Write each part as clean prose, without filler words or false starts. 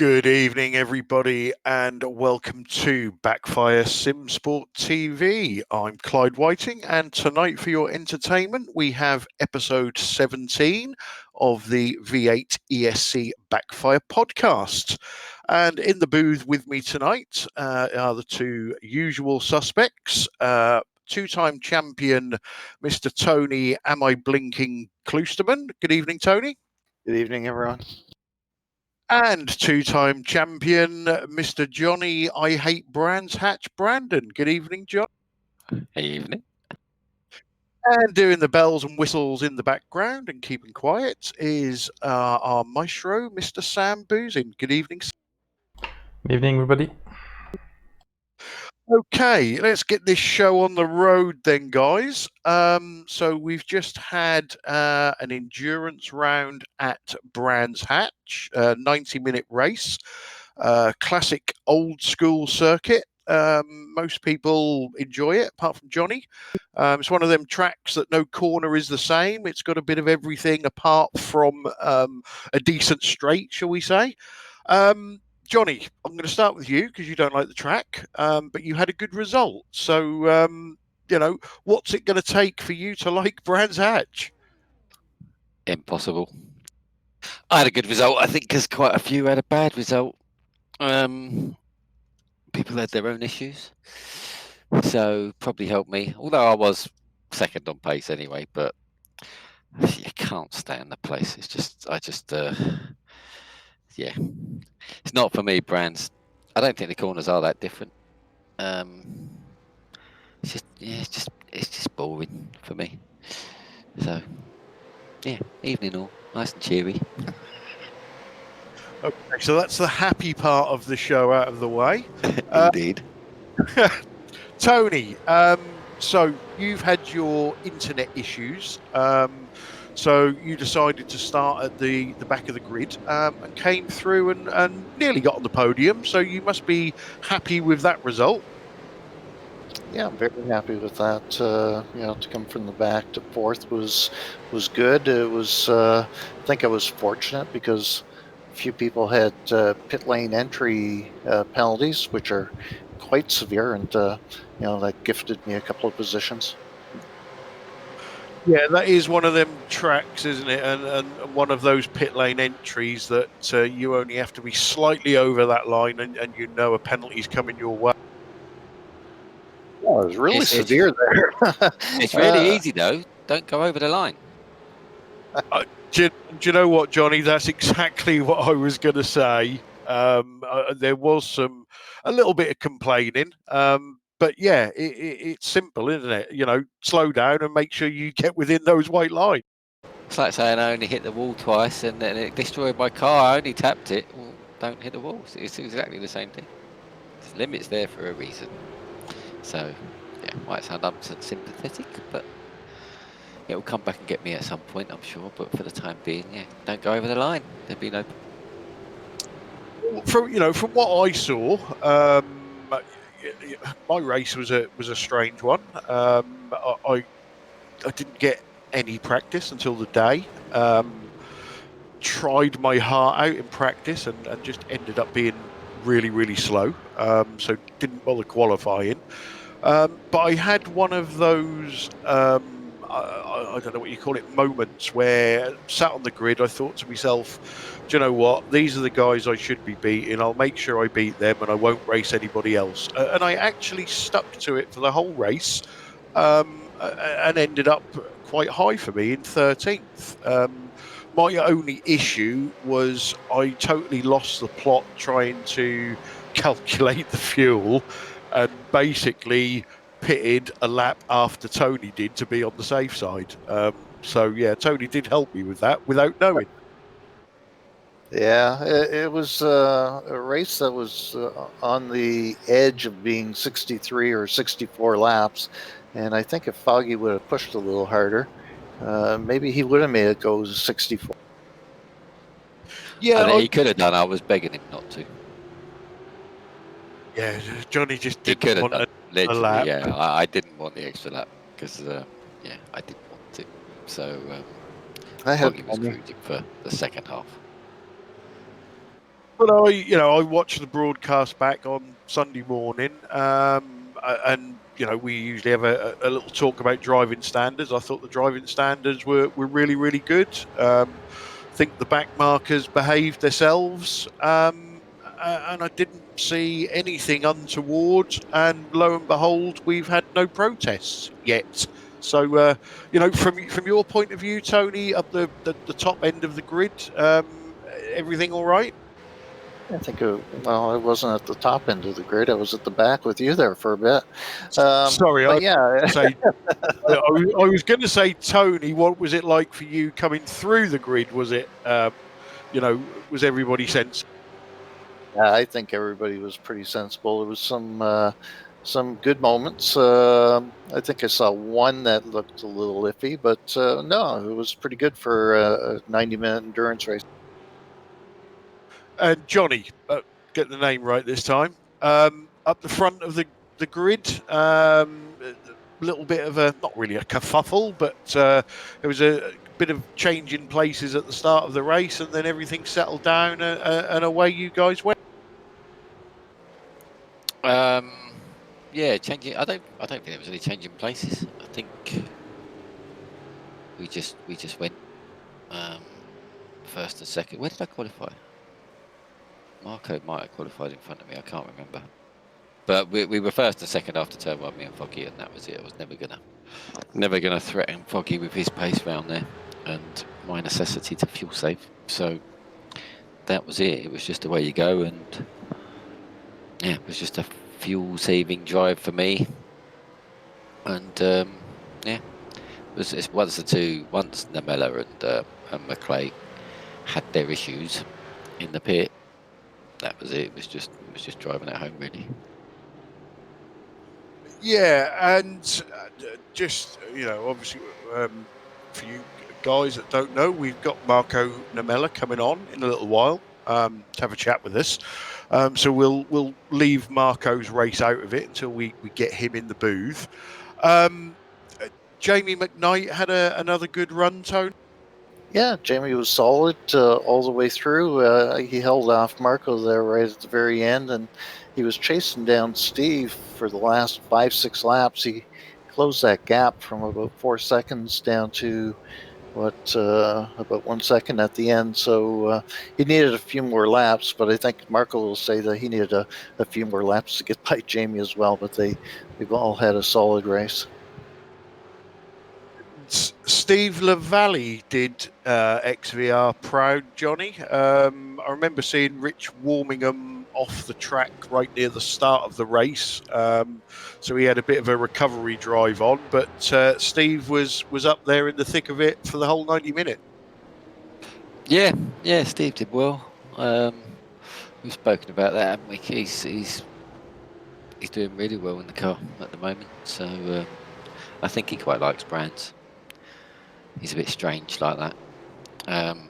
Good evening, everybody, and welcome to Backfire Simsport TV. I'm Clyde Whiting, and tonight for your entertainment, we have episode 17 of the V8ESC Backfire podcast. And in the booth with me tonight are the two usual suspects. Two-time champion, Mr. Tony, Am I Blinking Kloosterman. Good evening, Tony. Good evening, everyone. And two-time champion, Mr. Johnny, I Hate Brands Hatch Brandon. Good evening, John. Good evening. And doing the bells and whistles in the background and keeping quiet is our maestro, Mr. Sam Boozin. Good evening, Sam. Good evening, everybody. Okay, let's get this show on the road then, guys. So we've just had an endurance round at Brands Hatch, 90-minute race, classic old school circuit. Most people enjoy it, apart from Johnny. It's one of them tracks that no corner is the same. It's got a bit of everything apart from a decent straight, shall we say. Johnny, I'm going to start with you because you don't like the track, but you had a good result. So, what's it going to take for you to like Brands Hatch? Impossible. I had a good result, I think, because quite a few had a bad result. People had their own issues, so probably helped me. Although I was second on pace anyway, but you can't stay in the place. Yeah, it's not for me, Brands. I don't think the corners are that different. It's just boring for me. So, yeah, evening all, nice and cheery. Okay, so that's the happy part of the show out of the way. Indeed. Tony, so you've had your internet issues. So you decided to start at the back of the grid and came through and nearly got on the podium. So you must be happy with that result. Yeah, I'm very happy with that. To come from the back to fourth was good. It was, I think I was fortunate because a few people had pit lane entry penalties, which are quite severe, and that gifted me a couple of positions. Yeah, that is one of them tracks, isn't it? And one of those pit lane entries that you only have to be slightly over that line and a penalty's coming your way. Oh, it was really severe there. It's really easy, though. Don't go over the line. Do you know what, Johnny? That's exactly what I was going to say. There was a little bit of complaining. But yeah, it's simple, isn't it? Slow down and make sure you get within those white lines. It's like saying I only hit the wall twice and then it destroyed my car. I only tapped it. Well, don't hit the wall. It's exactly the same thing. There's limits there for a reason. So, yeah, might sound unsympathetic, but it will come back and get me at some point, I'm sure. But for the time being, yeah, don't go over the line. There'd be no. From what I saw, my race was a strange one. I didn't get any practice until the day. Tried my heart out in practice and just ended up being really, really slow. So didn't bother qualifying. But I had one of those, I don't know what you call it, moments where sat on the grid, I thought to myself, do you know what? These are the guys I should be beating. I'll make sure I beat them and I won't race anybody else. And I actually stuck to it for the whole race and ended up quite high for me in 13th. My only issue was I totally lost the plot trying to calculate the fuel and basically pitted a lap after Tony did to be on the safe side. So yeah, Tony did help me with that without knowing. Yeah, it was a race that was on the edge of being 63 or 64 laps. And I think if Foggy would have pushed a little harder, maybe he would have made it go 64. Yeah, he could have done. I was begging him not to. Yeah, Johnny just didn't want a lap. Yeah, I didn't want the extra lap because, I didn't want to. So Foggy was cruising for the second half. But I watched the broadcast back on Sunday morning, and we usually have a little talk about driving standards. I thought the driving standards were really, really good. Think the back markers behaved themselves, and I didn't see anything untoward. And lo and behold, we've had no protests yet. So, from your point of view, Tony, up the top end of the grid, everything all right? I think, I wasn't at the top end of the grid. I was at the back with you there for a bit. Sorry, But yeah, I was going to say, Tony, what was it like for you coming through the grid? Was it, was everybody sensible? I think everybody was pretty sensible. There was some good moments. I think I saw one that looked a little iffy, but no, it was pretty good for a 90-minute endurance race. And Johnny, get the name right this time, up the front of the grid, a little bit of not really a kerfuffle, but there was a bit of change in places at the start of the race, and then everything settled down, and away you guys went. Yeah, changing. I don't think there was any change in places. I think we just went first and second. Where did I qualify? Marco might have qualified in front of me. I can't remember. But we were first and second after turn one, me and Foggy, and that was it. I was never gonna threaten Foggy with his pace round there and my necessity to fuel save. So that was it. It was just away you go, and yeah, it was just a fuel saving drive for me. And yeah, once Namella and McClay had their issues in the pit, that was it. It was just driving at home, really. Yeah, and just obviously, for you guys that don't know, we've got Marco Namella coming on in a little while to have a chat with us. So we'll leave Marco's race out of it until we get him in the booth. Jamie McKnight had another good run, Tony. Yeah, Jamie was solid all the way through. He held off Marco there right at the very end, and he was chasing down Steve for the last 5-6 laps. He closed that gap from about 4 seconds down to about 1 second at the end. So he needed a few more laps, but I think Marco will say that he needed a few more laps to get by Jamie as well. But they've all had a solid race. Steve LaValle did XVR proud, Johnny. I remember seeing Rich Warmingham off the track right near the start of the race, so he had a bit of a recovery drive on. But Steve was up there in the thick of it for the whole 90 minutes. Yeah, Steve did well. We've spoken about that, haven't we? He's doing really well in the car at the moment. So I think he quite likes Brands. He's a bit strange like that, and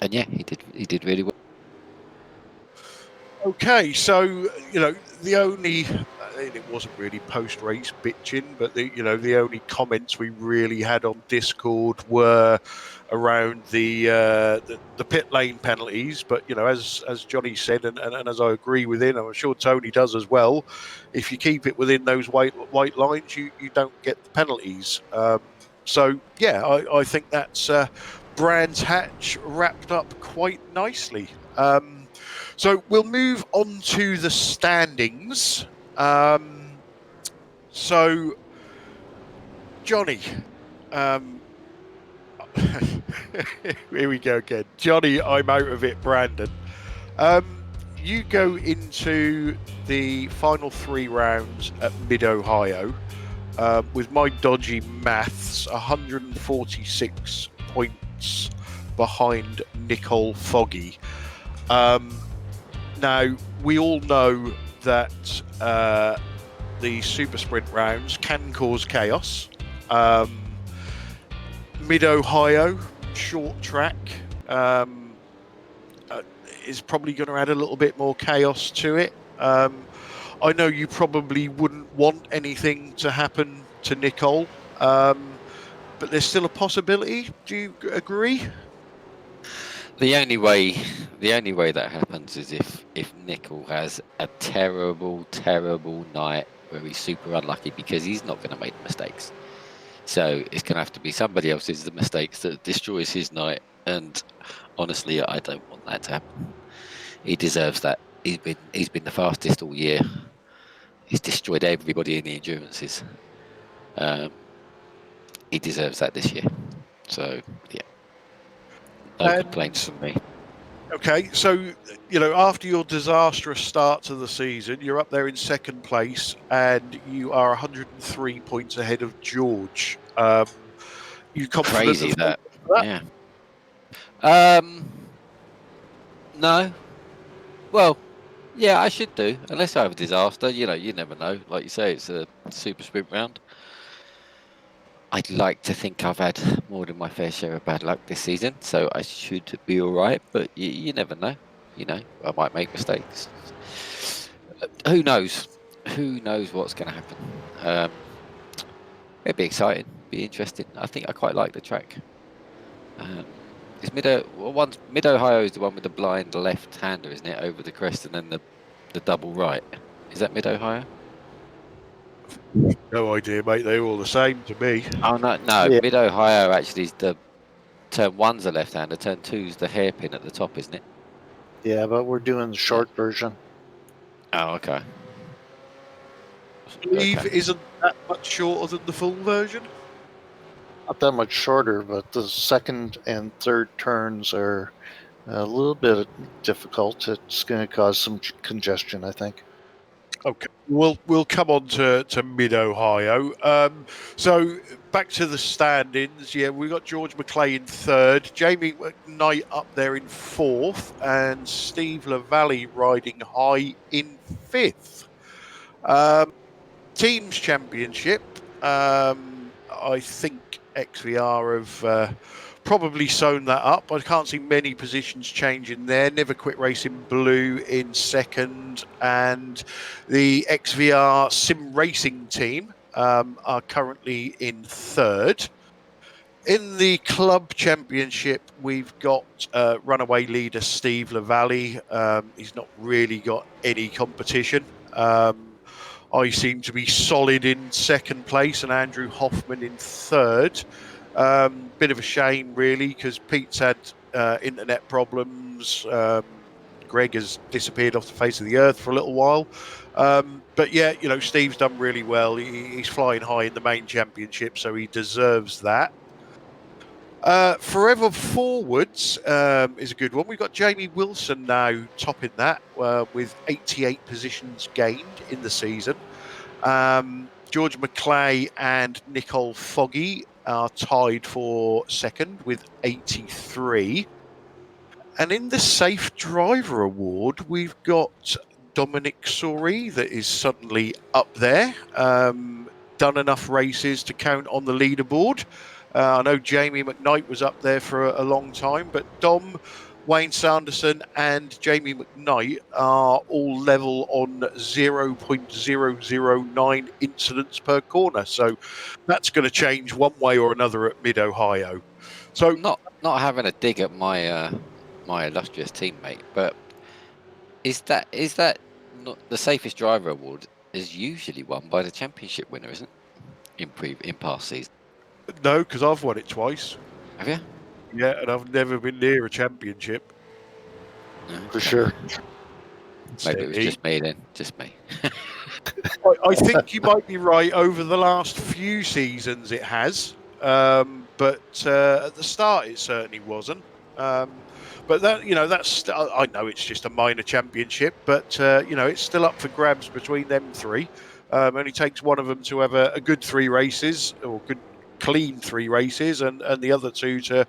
yeah, he did really well. Okay, so the only it wasn't really post-race bitching, but the only comments we really had on Discord were around the pit lane penalties. But as Johnny said, and as I agree with him, I'm sure Tony does as well. If you keep it within those white lines, you don't get the penalties. So yeah, I think that's Brands Hatch wrapped up quite nicely. So we'll move on to the standings. So Johnny, here we go again. Johnny, I'm out of it. Brandon, you go into the final 3 rounds at Mid-Ohio. With my dodgy maths, 146 points behind Nicole Foggy. Now, we all know that the super sprint rounds can cause chaos. Mid-Ohio, short track, is probably going to add a little bit more chaos to it. I know you probably wouldn't want anything to happen to Nicole, but there's still a possibility. Do you agree? The only way that happens is if Nickel has a terrible night where he's super unlucky, because he's not going to make mistakes. So it's going to have to be somebody else's the mistakes that destroys his night. And honestly, I don't want that to happen. He deserves that. He's been the fastest all year. He's destroyed everybody in the endurances. He deserves that this year. So yeah, no complaints from me. Okay, so after your disastrous start to the season, you're up there in second place, and you are 103 points ahead of George. You confident? Crazy that. Yeah. No. Well, yeah, I should do, unless I have a disaster. You never know. Like you say, it's a super sprint round. I'd like to think I've had more than my fair share of bad luck this season, so I should be all right. But you never know. I might make mistakes. Who knows? Who knows what's going to happen? It'd be exciting, be interesting. I think I quite like the track. Is Mid Ohio is the one with the blind left-hander, isn't it, over the crest, and then the double right? Is that Mid Ohio? No idea, mate. They're all the same to me. Oh no, Yeah. Mid Ohio actually is the turn one's the left-hander, turn two's the hairpin at the top, isn't it? Yeah, but we're doing the short version. Oh, okay. Steve isn't that much shorter than the full version. Not that much shorter, but the second and third turns are a little bit difficult. It's going to cause some congestion, I think. Okay, we'll come on to Mid Ohio. So back to the standings. Yeah, we got George McClay in third, Jamie McKnight up there in fourth, and Steve LaValle riding high in fifth. Teams Championship. I think XVR have probably sewn that up. I can't see many positions changing there. Never Quit Racing Blue in second, and the XVR Sim Racing team are currently in third. In the club championship, we've got runaway leader Steve LaValle. He's not really got any competition. I seem to be solid in second place, and Andrew Hoffman in third. Bit of a shame, really, because Pete's had internet problems. Greg has disappeared off the face of the earth for a little while. But yeah, Steve's done really well. He's flying high in the main championship, so he deserves that. Forever Forwards is a good one. We've got Jamie Wilson now topping that with 88 positions gained in the season. George McClay and Nicole Foggy are tied for second with 83. And in the Safe Driver Award, we've got Dominic Sori that is suddenly up there. Done enough races to count on the leaderboard. I know Jamie McKnight was up there for a long time, but Dom, Wayne Sanderson and Jamie McKnight are all level on 0.009 incidents per corner. So that's going to change one way or another at Mid Ohio. So not having a dig at my my illustrious teammate, but is that not the Safest Driver Award is usually won by the championship winner, isn't it? In past seasons. No, because I've won it twice. Have you? Yeah, and I've never been near a championship. For sure. Maybe it was just me then. Just me. I think you might be right. Over the last few seasons, it has. But at the start, it certainly wasn't. But that's I know it's just a minor championship, but it's still up for grabs between them three. Only takes one of them to have a good 3 races, or good clean 3 races, and the other 2 to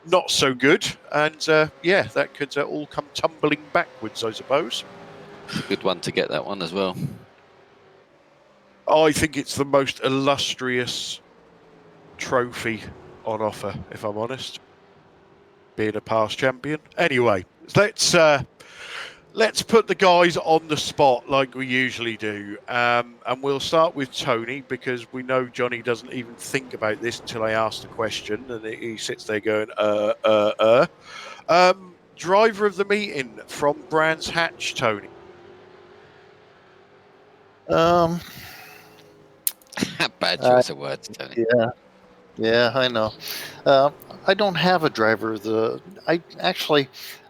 not so good. And that could all come tumbling backwards, I suppose. It's a good one to get, that one as well. I think it's the most illustrious trophy on offer, if I'm honest, being a past champion. Anyway, let's put the guys on the spot like we usually do, and we'll start with Tony, because we know Johnny doesn't even think about this until I ask the question, and he sits there going driver of the meeting from Brands Hatch, Tony. Um, Bad choice of words, Tony. yeah, I know. I don't have a driver.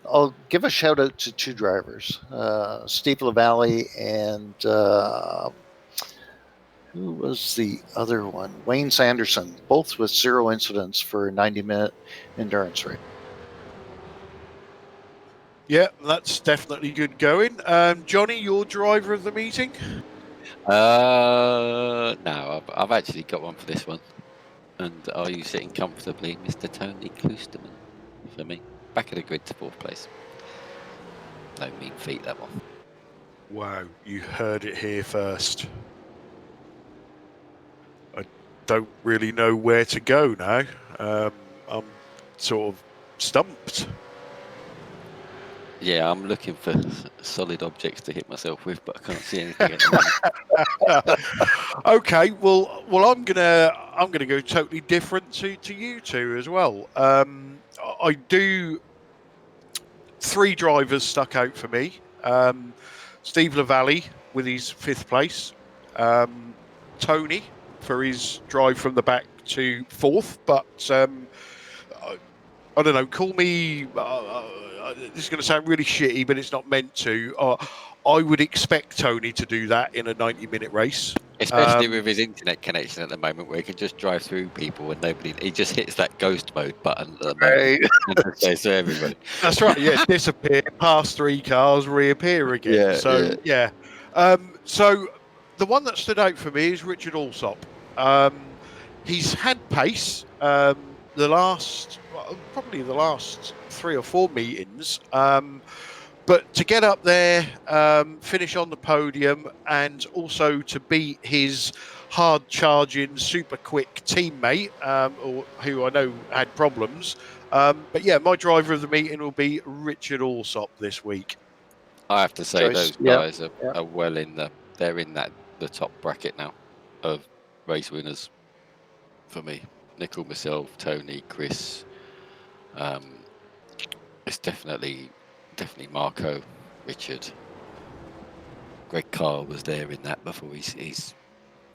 I'll give a shout out to two drivers, Steve LaValle and who was the other one? Wayne Sanderson, both with 0 incidents for a 90-minute endurance race. Yeah, that's definitely good going. Johnny, your driver of the meeting? No, I've actually got one for this one. And are you sitting comfortably, Mr. Tony Kloosterman, for me? Back of the grid to 4th place. No mean feat, that one. Wow, you heard it here first. I don't really know where to go now. I'm sort of stumped. Yeah, I'm looking for solid objects to hit myself with, but I can't see anything at the moment. Okay, well, I'm gonna go totally different to you two as well. I do. 3 drivers stuck out for me. Steve LaValle with his 5th place. Tony for his drive from the back to 4th, but I don't know. Call me. This is going to sound really shitty, but it's not meant to. I would expect Tony to do that in a 90-minute race. Especially with his internet connection at the moment, where he can just drive through people and nobody. He just hits that ghost mode button at the moment and just says to everybody. That's right. Yeah, disappear, pass 3 cars, reappear again. Yeah, yeah. So the one that stood out for me is Richard Alsop. He's had pace probably the last 3 or 4 meetings. But to get up there, finish on the podium, and also to beat his hard-charging, super quick teammate, who I know had problems. But yeah, my driver of the meeting will be Richard Alsop this week. I have to say those guys are well in they're in the top bracket now of race winners for me. Nickel, myself, Tony, Chris. It's definitely Marco, Richard. Greg Carr was there in that before he's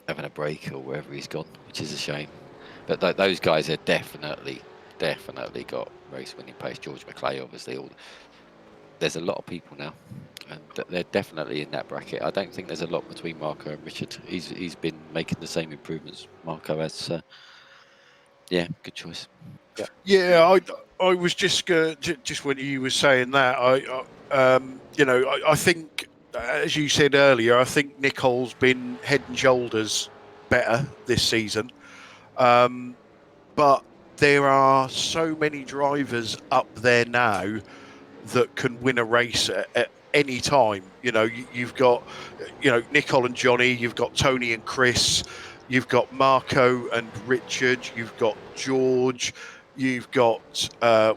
having a break or wherever he's gone, which is a shame. But those guys are definitely got race winning pace. George McClay, obviously. There's a lot of people now, and they're definitely in that bracket. I don't think there's a lot between Marco and Richard. He's been making the same improvements Marco has. Yeah, good choice. Yeah, I was just when you were saying that, I think, as you said earlier, I think Nicole's been head and shoulders better this season. But there are so many drivers up there now that can win a race at any time. You've got, Nicole and Johnny, you've got Tony and Chris, you've got Marco and Richard, you've got George, you've got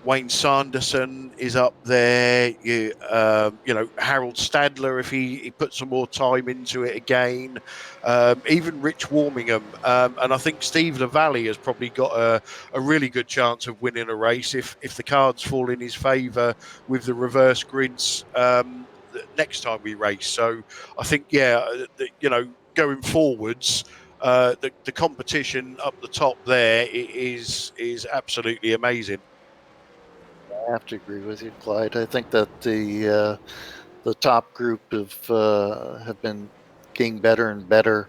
Wayne Sanderson is up there. Harold Stadler, if he puts some more time into it again. Even Rich Warmingham, and I think Steve LaValle has probably got a really good chance of winning a race if the cards fall in his favour with the reverse grids next time we race. So I think, going forwards, the competition up the top there is absolutely amazing. I have to agree with you, Clyde. I think that the top group have been getting better and better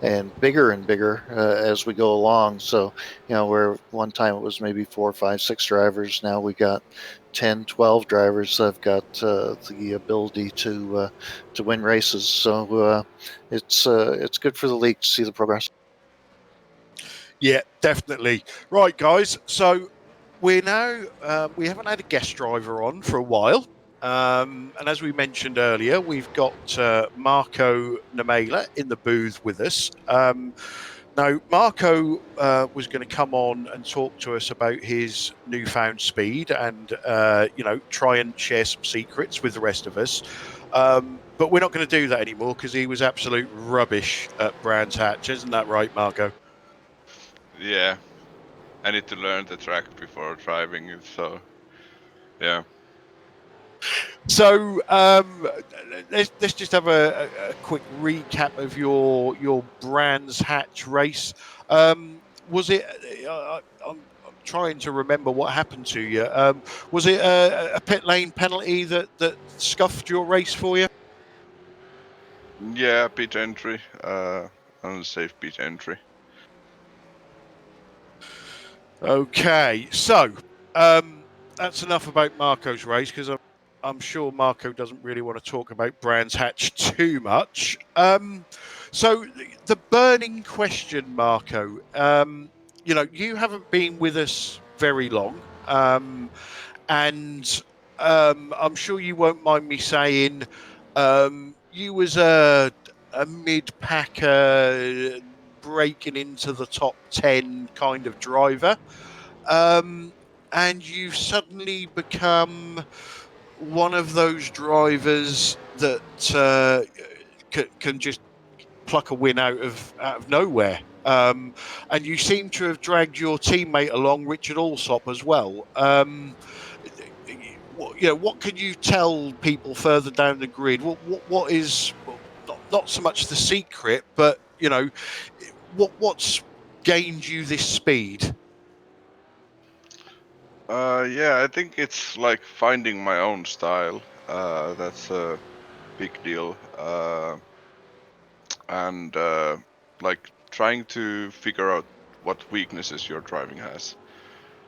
and bigger as we go along. So, where one time it was maybe 4, 5, 6 drivers, now we got 10, 12 drivers that have got the ability to win races. So it's good for the league to see the progress. Yeah, definitely. Right, guys. So we're now we haven't had a guest driver on for a while. And as we mentioned earlier, we've got Marco Namela in the booth with us. Now, Marco was going to come on and talk to us about his newfound speed and, try and share some secrets with the rest of us. But we're not going to do that anymore because he was absolute rubbish at Brands Hatch. Isn't that right, Marco? Yeah. I need to learn the track before driving it, so yeah. So let's just have a quick recap of your Brands Hatch race. Was it? I'm trying to remember what happened to you. Was it a pit lane penalty that scuffed your race for you? Yeah, pit entry, unsafe pit entry. Okay, so that's enough about Marco's race because I'm sure Marco doesn't really want to talk about Brands Hatch too much. So the burning question, Marco, you haven't been with us very long, and I'm sure you won't mind me saying you was a mid-packer breaking into the top 10 kind of driver. And you've suddenly become one of those drivers that can just pluck a win out of nowhere. And you seem to have dragged your teammate along, Richard Alsop, as well. What can you tell people further down the grid? What is not so much the secret, but what's gained you this speed? Yeah, I think it's like finding my own style. That's a big deal. And like trying to figure out what weaknesses your driving has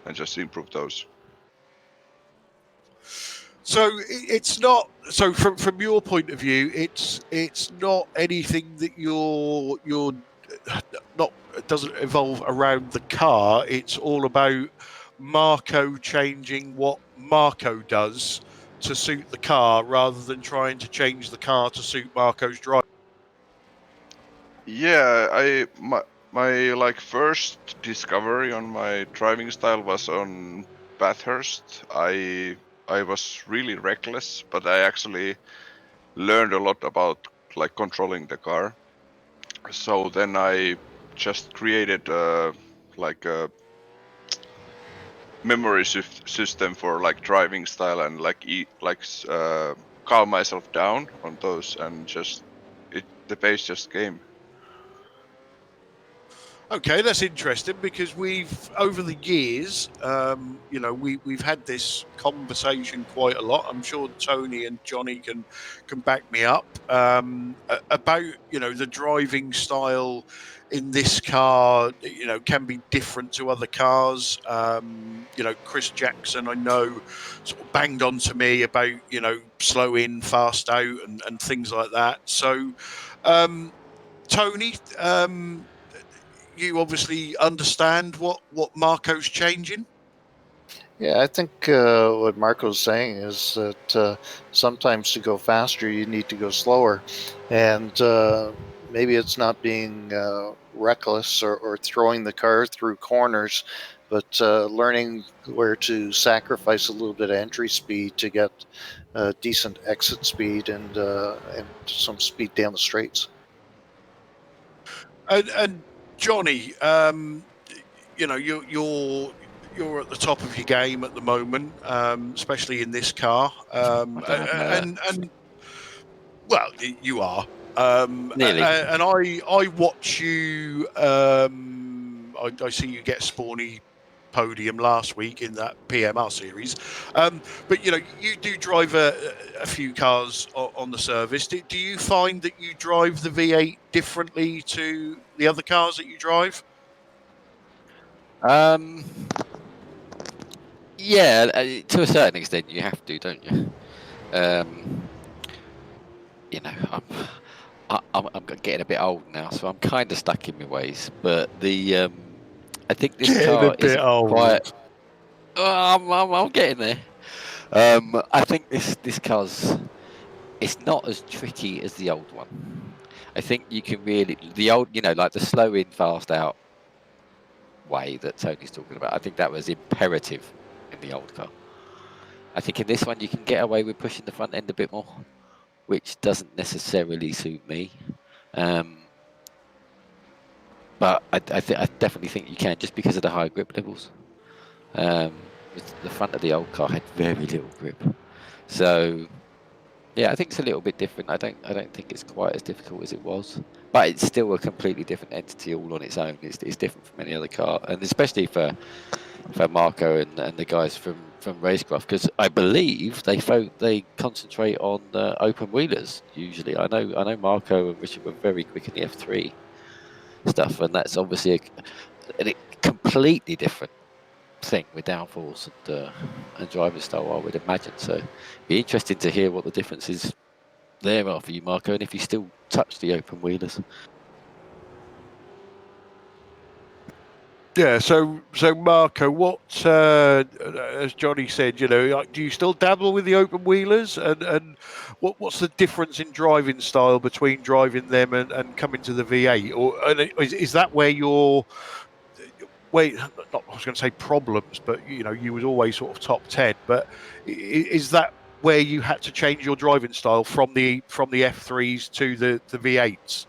and just improve those. So it's not. So from your point of view, it's not anything that you're not. It doesn't evolve around the car. It's all about Marco changing what Marco does to suit the car, rather than trying to change the car to suit Marco's drive. Yeah, my like first discovery on my driving style was on Bathurst. I was really reckless, but I actually learned a lot about like controlling the car. So then I just created like a memory system for like driving style and like calm myself down on those, and just the pace just came. Okay, that's interesting because we've over the years, we've had this conversation quite a lot. I'm sure Tony and Johnny can back me up about the driving style in this car. Can be different to other cars. Chris Jackson, I know, sort of banged on to me about slow in, fast out, and things like that. So, Tony. You obviously understand what Marco's changing. Yeah, I think what Marco's saying is that sometimes to go faster, you need to go slower. And maybe it's not being reckless or throwing the car through corners, but learning where to sacrifice a little bit of entry speed to get decent exit speed and some speed down the straights. And Johnny, you're at the top of your game at the moment, especially in this car. And well, you are. Nearly. And I watch you. I see you get Spawny podium last week in that PMR series. But you do drive a few cars on the service. Do you find that you drive the V8 differently to the other cars that you drive? Yeah, to a certain extent, you have to, don't you? I'm getting a bit old now, so I'm kind of stuck in my ways. But I think this car isn't quite. I'm getting there. I think this car's it's not as tricky as the old one. I think you can really the old, like the slow in, fast out way that Tony's talking about. I think that was imperative in the old car. I think in this one you can get away with pushing the front end a bit more, which doesn't necessarily suit me. But I definitely think you can, just because of the high grip levels. The front of the old car had very little grip, So yeah, I think it's a little bit different. I don't think it's quite as difficult as it was, but it's still a completely different entity all on its own. It's different from any other car, and especially for Marco and the guys from Racecraft, because I believe they concentrate on open wheelers usually. I know Marco and Richard were very quick in the F3 stuff, and that's obviously a completely different thing with downforce and driving style, I would imagine. So it'd be interesting to hear what the difference is there are for you, Marco, and if you still touch the open wheelers. Yeah, so Marco, what as Johnny said, do you still dabble with the open wheelers, and what's the difference in driving style between driving them and coming to the V8, or is that where your not I was going to say problems, but you was always sort of top 10, but is that where you had to change your driving style from the F3s to the V8s?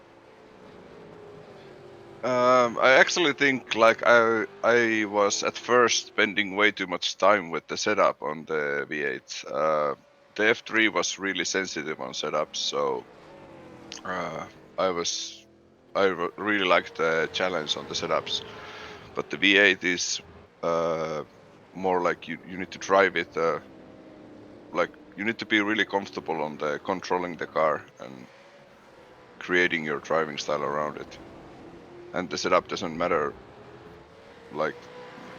I actually think like I was at first spending way too much time with the setup on the V8. The F3 was really sensitive on setups, so I really liked the challenge on the setups. But the V8 is more like you need to drive it. Like you need to be really comfortable on the controlling the car and creating your driving style around it. And the setup doesn't matter like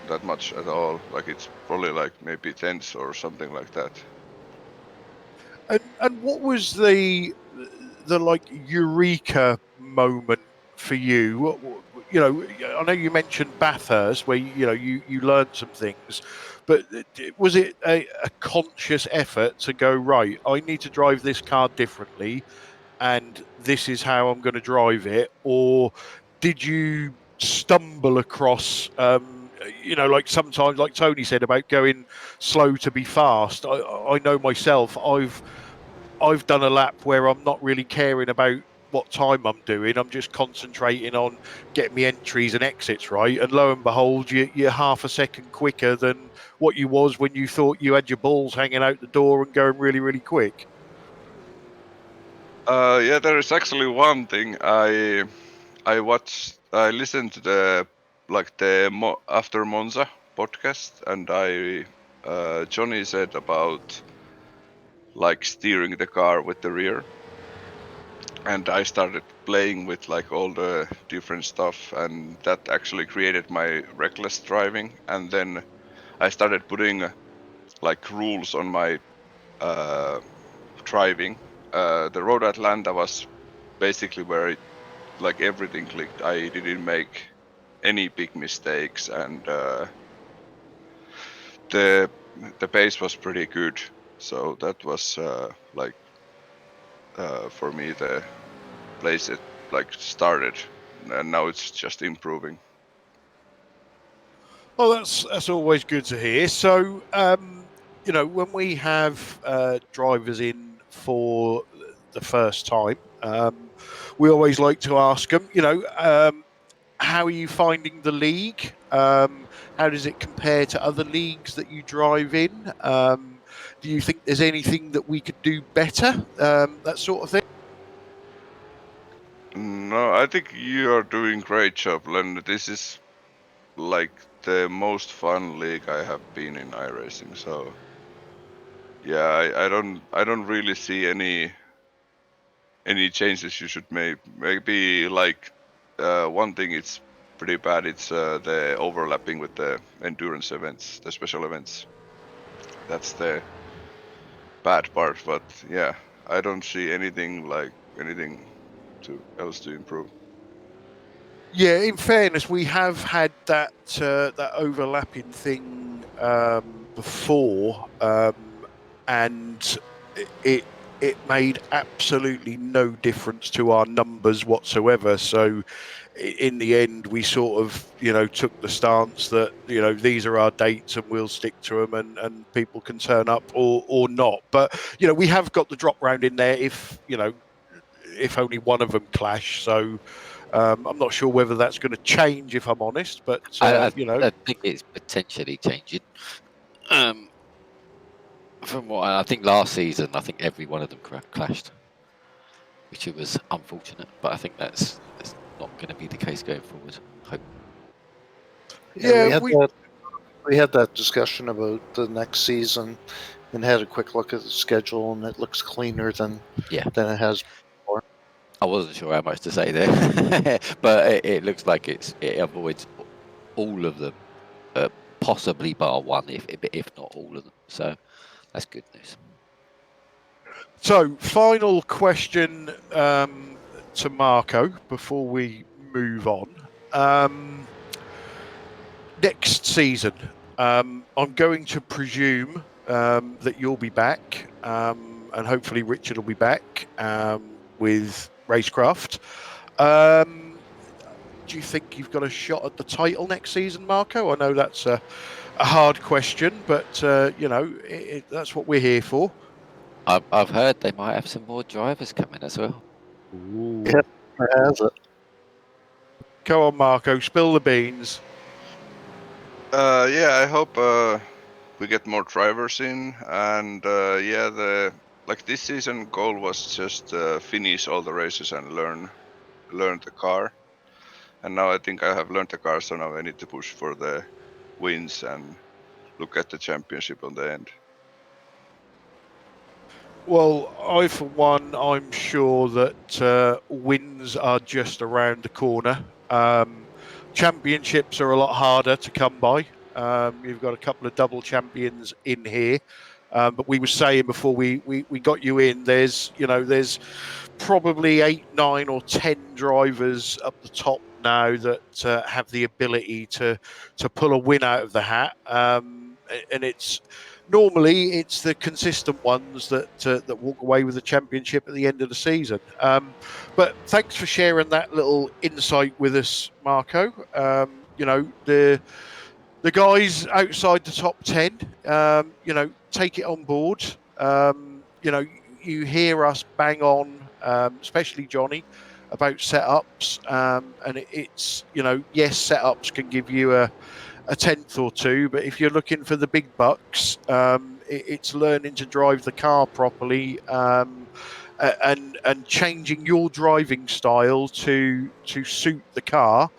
that much at all. Like it's probably like maybe tenths or something like that. And what was the like eureka moment for you? I know you mentioned Bathurst, where you learned some things, but was it a conscious effort to go, right, I need to drive this car differently, and this is how I'm going to drive it? Or did you stumble across, like sometimes, like Tony said about going slow to be fast? I know myself, I've done a lap where I'm not really caring about what time I'm doing. I'm just concentrating on getting me entries and exits right. And lo and behold, you're half a second quicker than what you was when you thought you had your balls hanging out the door and going really, really quick. Yeah, there is actually one thing I listened to the After Monza podcast, and Johnny said about like steering the car with the rear, and I started playing with like all the different stuff, and that actually created my reckless driving. And then I started putting like rules on my driving. The Road Atlanta was basically where like everything clicked. I didn't make any big mistakes, and the pace was pretty good. So that was for me the place it like started, and now it's just improving. Well, that's always good to hear. So, when we have drivers in for the first time, we always like to ask them, how are you finding the league? How does it compare to other leagues that you drive in? Do you think there's anything that we could do better? That sort of thing. No, I think you are doing great job, Len. This is like the most fun league I have been in iRacing. So yeah, I don't really see any changes you should make. Maybe like one thing it's pretty bad. It's the overlapping with the endurance events, the special events. That's the bad part. But yeah, I don't see anything else to improve. Yeah, in fairness, we have had that overlapping thing before, and it made absolutely no difference to our numbers whatsoever. So, in the end, we sort of took the stance that these are our dates and we'll stick to them, and people can turn up or not. But we have got the drop round in there if if only one of them clash. So. I'm not sure whether that's going to change, if I'm honest, but I think it's potentially changing. From what I think last season, I think every one of them clashed, which it was unfortunate. But I think that's not going to be the case going forward. Hope. Yeah, we had that discussion about the next season, and had a quick look at the schedule, and it looks cleaner than it has before. I wasn't sure how much to say there, but it looks like it avoids all of them, possibly bar one, if not all of them. So that's good news. So, final question to Marco before we move on. Next season, I'm going to presume that you'll be back, and hopefully Richard will be back with Racecraft. Do you think you've got a shot at the title next season, Marco? I know that's a hard question, but that's what we're here for. I've heard they might have some more drivers coming as well. Ooh. Yeah, has it? Go on, Marco, spill the beans. Yeah, I hope we get more drivers in, and this season goal was just finish all the races and learn the car. And now I think I have learned the car, so now I need to push for the wins and look at the championship on the end. Well, for one, I'm sure that wins are just around the corner. Championships are a lot harder to come by. You've got a couple of double champions in here. But we were saying before we got you in, there's probably 8, 9 or 10 drivers up the top now that have the ability to pull a win out of the hat. And it's normally the consistent ones that walk away with the championship at the end of the season. But thanks for sharing that little insight with us, Marco. The guys outside the top 10, take it on board. You hear us bang on, especially Johnny, about setups. And it's, yes, setups can give you a tenth or two, but if you're looking for the big bucks, it's learning to drive the car properly, and changing your driving style to suit the car.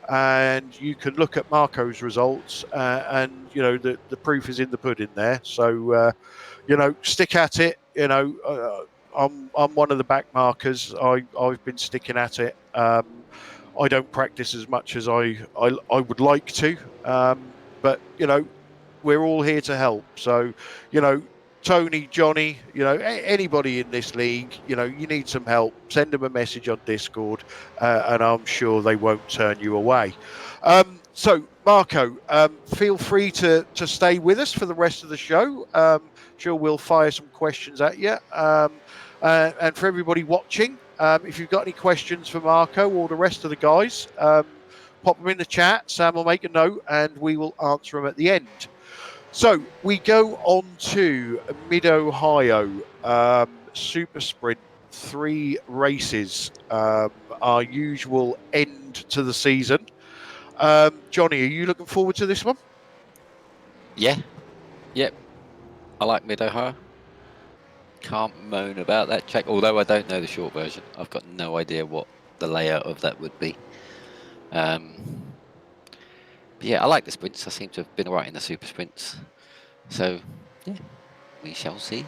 And you can look at Marco's results, and the proof is in the pudding there. So stick at it. I'm one of the back markers. I've been sticking at it. I don't practice as much as I would like to, but we're all here to help. So Tony, Johnny, anybody in this league, you need some help, send them a message on Discord, and I'm sure they won't turn you away. So Marco, feel free to stay with us for the rest of the show. Sure, we'll fire some questions at you. And for everybody watching, if you've got any questions for Marco or the rest of the guys, pop them in the chat. Sam will make a note and we will answer them at the end. So we go on to Mid-Ohio Super Sprint, 3 races, our usual end to the season. Johnny, are you looking forward to this one? Yeah. Yep. I like Mid-Ohio. Can't moan about that track, although I don't know the short version. I've got no idea what the layout of that would be. But yeah, I like the sprints. I seem to have been all right in the super sprints. So, yeah, we shall see.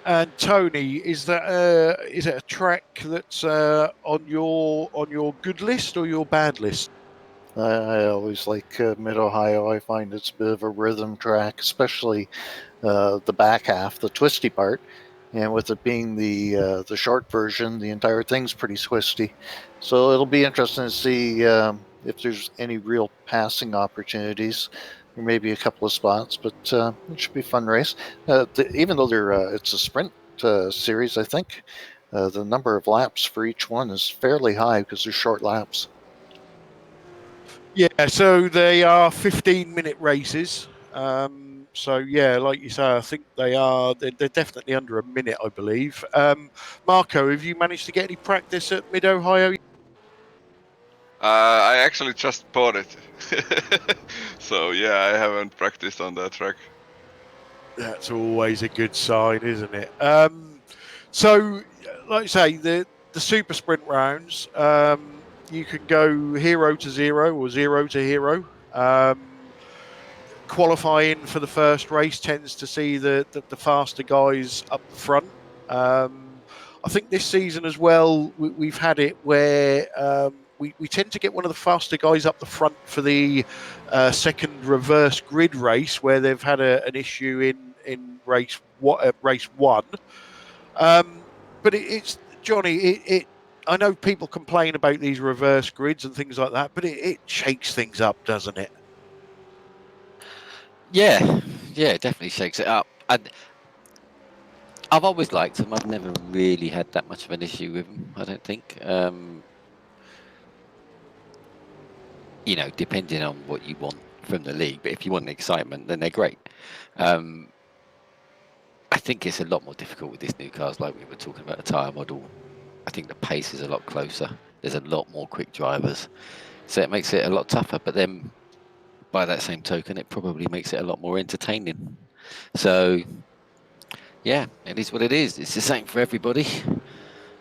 And Tony, is it a track that's on your good list or your bad list? I always like Mid-Ohio. I find it's a bit of a rhythm track, especially the back half, the twisty part. And with it being the short version, the entire thing's pretty twisty. So it'll be interesting to see if there's any real passing opportunities. There may be a couple of spots, but it should be a fun race. Even though it's a sprint series, I think the number of laps for each one is fairly high because they're short laps. Yeah, so they are 15-minute races. So yeah, like you say, I think they're definitely under a minute, I believe. Marco, have you managed to get any practice at Mid-Ohio? I actually just bought it, so yeah, I haven't practiced on that track. That's always a good sign, isn't it? So, like I say, the super sprint rounds, you can go hero to zero or zero to hero. Qualifying for the first race tends to see the faster guys up the front. I think this season as well, we've had it where we tend to get one of the faster guys up the front for the second reverse grid race, where they've had an issue in race one. But it's Johnny. It I know people complain about these reverse grids and things like that, but it shakes things up, doesn't it? Yeah, it definitely shakes it up. And I've always liked them. I've never really had that much of an issue with them, I don't think. You know, depending on what you want from the league, but if you want excitement, then they're great. I think it's a lot more difficult with these new cars, like we were talking about the tyre model. I think the pace is a lot closer. There's a lot more quick drivers, so it makes it a lot tougher. But then, by that same token, it probably makes it a lot more entertaining. So, yeah, it is what it is. It's the same for everybody,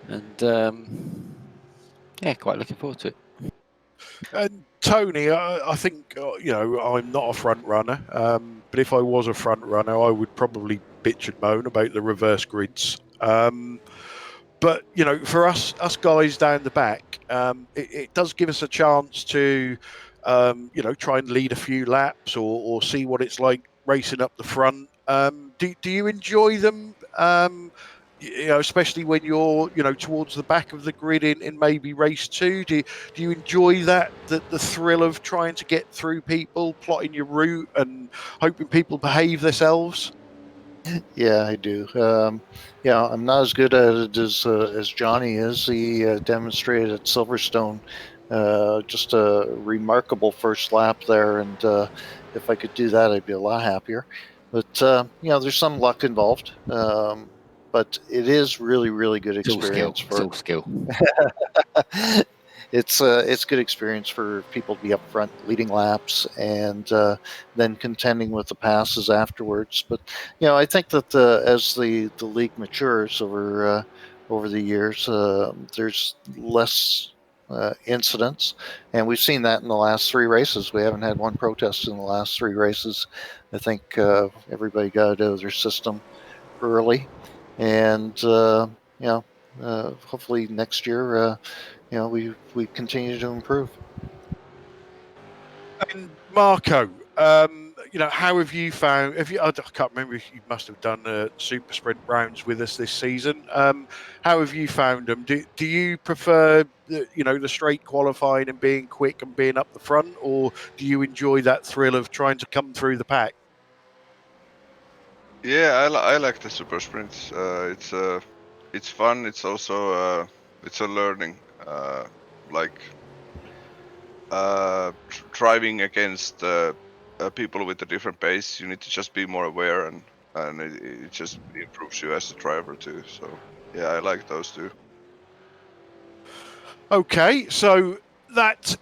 and yeah, quite looking forward to it. And Tony, I think I'm not a front runner, but if I was a front runner, I would probably bitch and moan about the reverse grids. But for us guys down the back, it does give us a chance to try and lead a few laps or see what it's like racing up the front. Do you enjoy them? Especially when you're towards the back of the grid in maybe race two. Do you enjoy that the thrill of trying to get through people, plotting your route, and hoping people behave themselves? Yeah, I do. I'm not as good at it as Johnny is. He demonstrated at Silverstone just a remarkable first lap there, and if I could do that, I'd be a lot happier. But there's some luck involved. But it is really, really good experience It's all skill. It's good experience for people to be up front leading laps and then contending with the passes afterwards. But I think that as the league matures over the years, there's less incidents, and we've seen that in the last three races. We haven't had one protest in the last three races. I think everybody got out of their system early, and hopefully next year. We continue to improve. And Marco, how have you found? I can't remember if you must have done super sprint rounds with us this season. How have you found them? Do you prefer the straight qualifying and being quick and being up the front, or do you enjoy that thrill of trying to come through the pack? Yeah, I like the super sprints. It's fun. It's also it's a learning. Driving against people with a different pace, you need to just be more aware, and it just improves you as a driver too. So yeah, I like those two. Okay, so that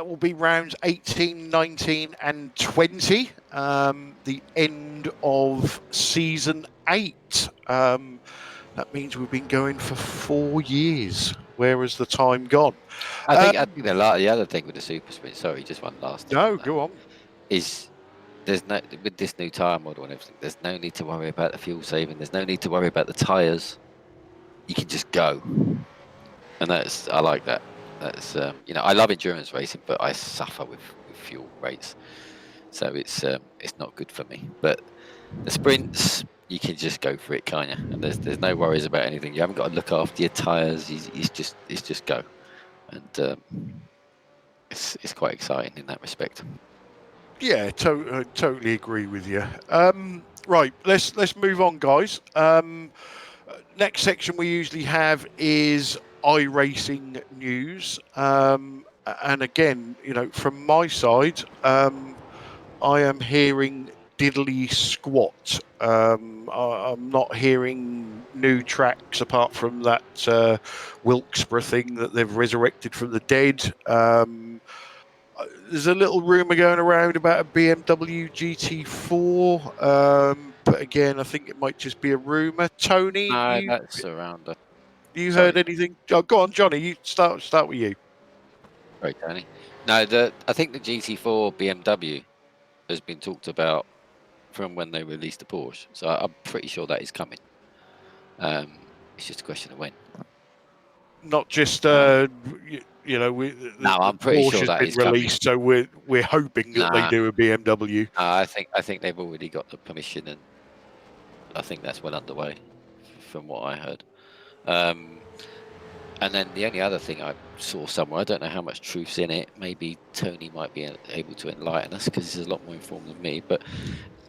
will be rounds 18, 19, and 20. The end of season 8. That means we've been going for 4 years. Where has the time gone? I think the other thing with the super sprint. Sorry, just one last thing. No, go on. Is there's no with this new tyre model and everything. There's no need to worry about the fuel saving. There's no need to worry about the tyres. You can just go, and I like that. That's I love endurance racing, but I suffer with fuel rates, so it's not good for me. But the sprints, you can just go for it, can't you? And there's no worries about anything. You haven't got to look after your tyres. It's just go, and it's quite exciting in that respect. Yeah, totally agree with you. Right, let's move on, guys. Next section we usually have is iRacing news, and again, from my side, I am hearing diddly squat. I'm not hearing new tracks apart from that Wilkesboro thing that they've resurrected from the dead. There's a little rumor going around about a BMW GT4, but again, I think it might just be a rumor. Tony, No, you that's around. you sorry. heard anything? Oh, go on, Johnny. You start with you. Sorry, Tony. No, I think the GT4 BMW has been talked about from when they released the Porsche, so I'm pretty sure that is coming. It's just a question of when. Not just you know, No, I'm the pretty Porsche sure has that been is coming. released, so we're hoping that they Nah, do a BMW. I think they've already got the permission, and I think that's well underway, from what I heard. And then the only other thing I saw somewhere, I don't know how much truth's in it. Maybe Tony might be able to enlighten us because he's a lot more informed than me. But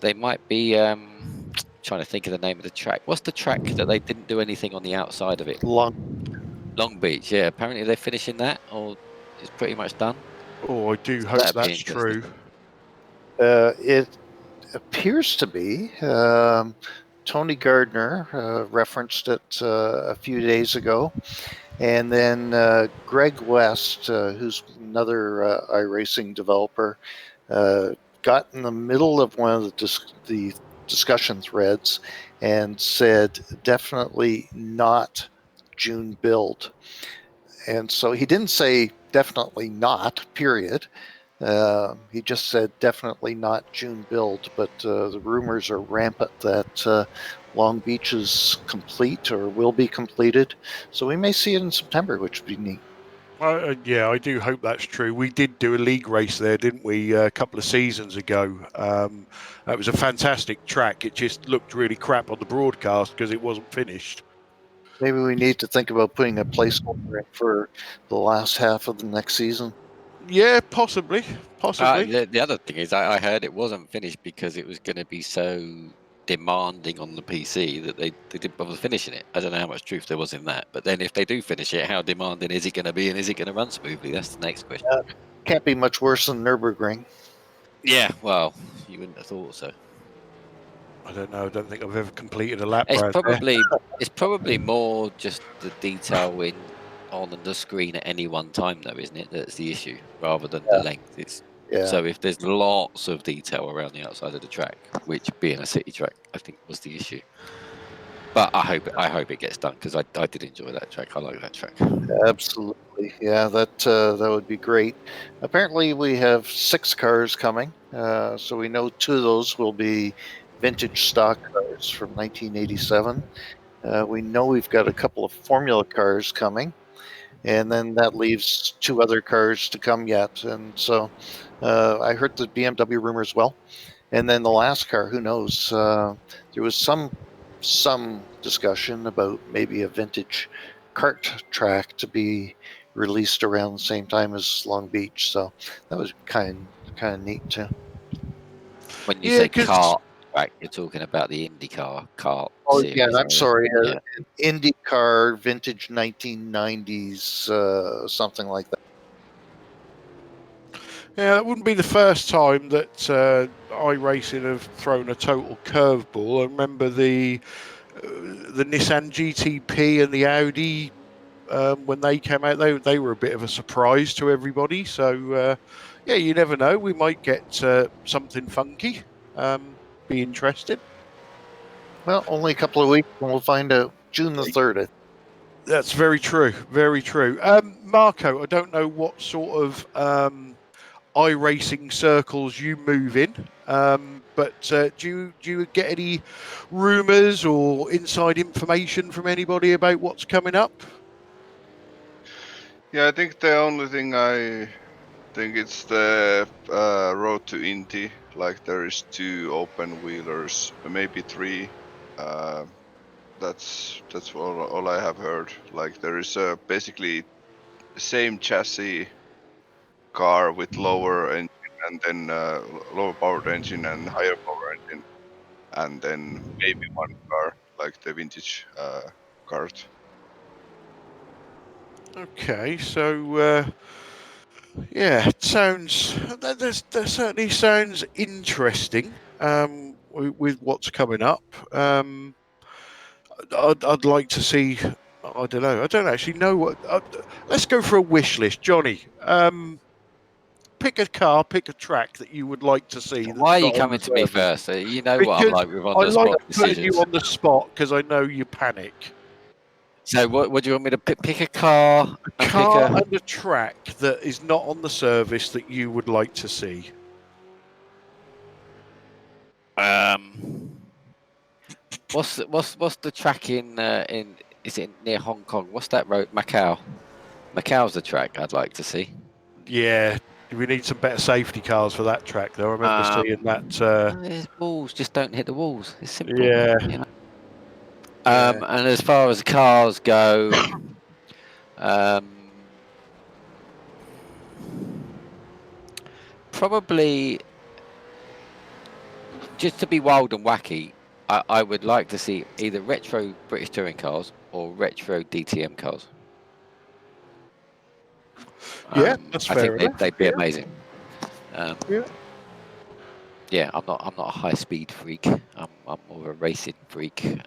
they might be trying to think of the name of the track. What's the track that they didn't do anything on the outside of it? Long Beach. Yeah, apparently they're finishing that, or it's pretty much done. Oh, I do So hope that'd be that's interesting. true. It appears to be. Tony Gardner referenced it a few days ago. And then Greg West, who's another iRacing developer, got in the middle of one of the discussion threads and said, definitely not June build. And so he didn't say definitely not, period. He just said definitely not June build, but the rumors are rampant that Long Beach is complete or will be completed. So we may see it in September, which would be neat. Yeah, I do hope that's true. We did do a league race there, didn't we, a couple of seasons ago? That was a fantastic track. It just looked really crap on the broadcast because it wasn't finished. Maybe we need to think about putting a placeholder in for the last half of the next season. Yeah, possibly. The other thing is, I heard it wasn't finished because it was going to be so demanding on the PC that they didn't bother finishing it. I don't know how much truth there was in that. But then if they do finish it, how demanding is it going to be, and is it going to run smoothly? That's the next question. Can't be much worse than Nürburgring. Yeah, well, you wouldn't have thought so. I don't know. I don't think I've ever completed a lap. It's probably more just the detail on the screen at any one time, though, isn't it? That's the issue, rather than the length. So if there's lots of detail around the outside of the track, which being a city track, I think was the issue. But I hope it gets done because I did enjoy that track. I like that track. Absolutely, yeah. That would be great. Apparently, we have 6 cars coming, so we know 2 of those will be vintage stock cars from 1987. We know we've got a couple of Formula cars coming, and then that leaves 2 other cars to come yet. And so I heard the BMW rumor as well. And then the last car, who knows? There was some discussion about maybe a vintage kart track to be released around the same time as Long Beach. So that was kind of neat too. When you say kart track, you're talking about the IndyCar kart series. Yeah, I'm sorry. IndyCar vintage 1990s, something like that. Yeah, that wouldn't be the first time that iRacing have thrown a total curveball. I remember the Nissan GTP and the Audi when they came out. They were a bit of a surprise to everybody. So yeah, you never know. We might get something funky. Be interesting. Well, only a couple of weeks and we'll find out. June the 3rd. That's very true. Very true. Marco, I don't know what sort of iRacing circles you move in, but do you get any rumours or inside information from anybody about what's coming up? Yeah, I think the only thing I think it's the road to Indy. Like there is 2 open wheelers, maybe 3. That's all I have heard. Like there is basically same chassis car with lower engine and then lower powered engine and higher power engine, and then maybe 1 car like the vintage kart. Okay, so yeah, it sounds that certainly sounds interesting. With what's coming up, I'd like to see. I don't know. I don't actually know what. Let's go for a wish list, Johnny. pick a car, pick a track that you would like to see. That's Why are you not on coming the to me service. first? You know what I'm Because like with on I the like spot putting you decisions. on the spot because I know you panic. So what do you want me to pick a car? A And car pick and a track that is not on the service that you would like to see. What's the track in is it near Hong Kong? What's that road? Macau. Macau's the track I'd like to see. Yeah, we need some better safety cars for that track, though. I remember seeing that. There's walls, just don't hit the walls. It's simple. Yeah. You know? Yeah. And as far as cars go, probably just to be wild and wacky, I would like to see either retro British touring cars or retro DTM cars. Yeah, that's I fair think enough. they'd be amazing. Yeah. Yeah, I'm not a high speed freak. I'm more of a racing freak, and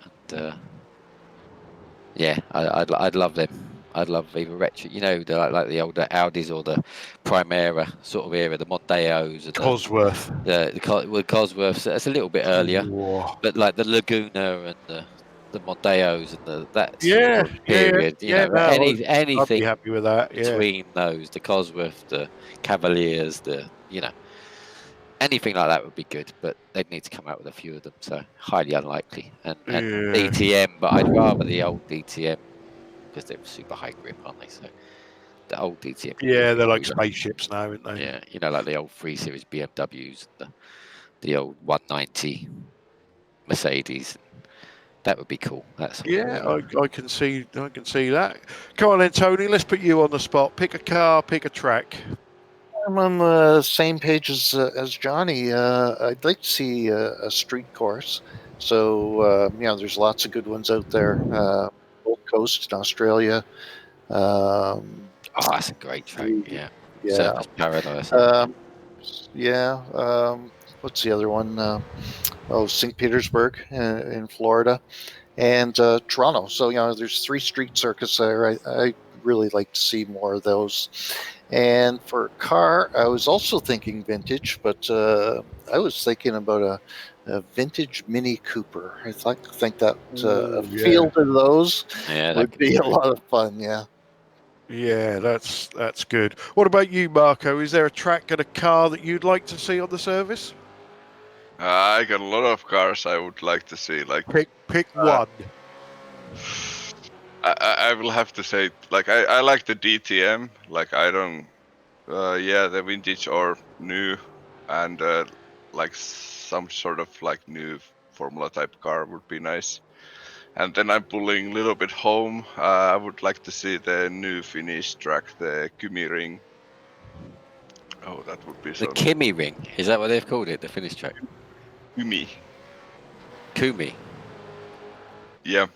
yeah, I'd love them. I'd love either retro, you know, like the older Audis or the Primera sort of era, the Mondeos, and Cosworth. the Cosworths. That's a little bit earlier, Whoa. but like the Laguna and the Mondeos and that Yeah, sort of period. You know, no, I'd be anything happy with that. Yeah. between those, the Cosworth, the Cavaliers, anything like that would be good, but they'd need to come out with a few of them, so highly unlikely. And DTM, but I'd rather the old DTM because they're super high grip, aren't they? So the old DTM. Yeah, they're like spaceships now, aren't they? Yeah, you know, like the old 3 Series BMWs, the old 190 Mercedes. That would be cool. I can see that. Come on then, Tony. Let's put you on the spot. Pick a car, pick a track. I'm on the same page as Johnny. I'd like to see a street course. So there's lots of good ones out there. Gold Coast in Australia. That's a great track. Yeah. Yeah. Surfers Paradise. What's the other one? St. Petersburg in Florida, and Toronto. So there's 3 street circuits there. I really like to see more of those. And for a car, I was also thinking vintage, but I was thinking about a vintage Mini Cooper. I think that a field of those would be a lot of fun. Yeah. Yeah, that's good. What about you, Marco? Is there a track and a car that you'd like to see on the service? I got a lot of cars I would like to see. Like pick one. I will have to say, like I like the DTM. Like I don't, the vintage or new, and like some sort of like new Formula type car would be nice. And then I'm pulling a little bit home. I would like to see the new Finnish track, the Kymi Ring. Oh, that would be so. The Kymi Ring, is that what they've called it? The Finnish track. Kumi. Yeah.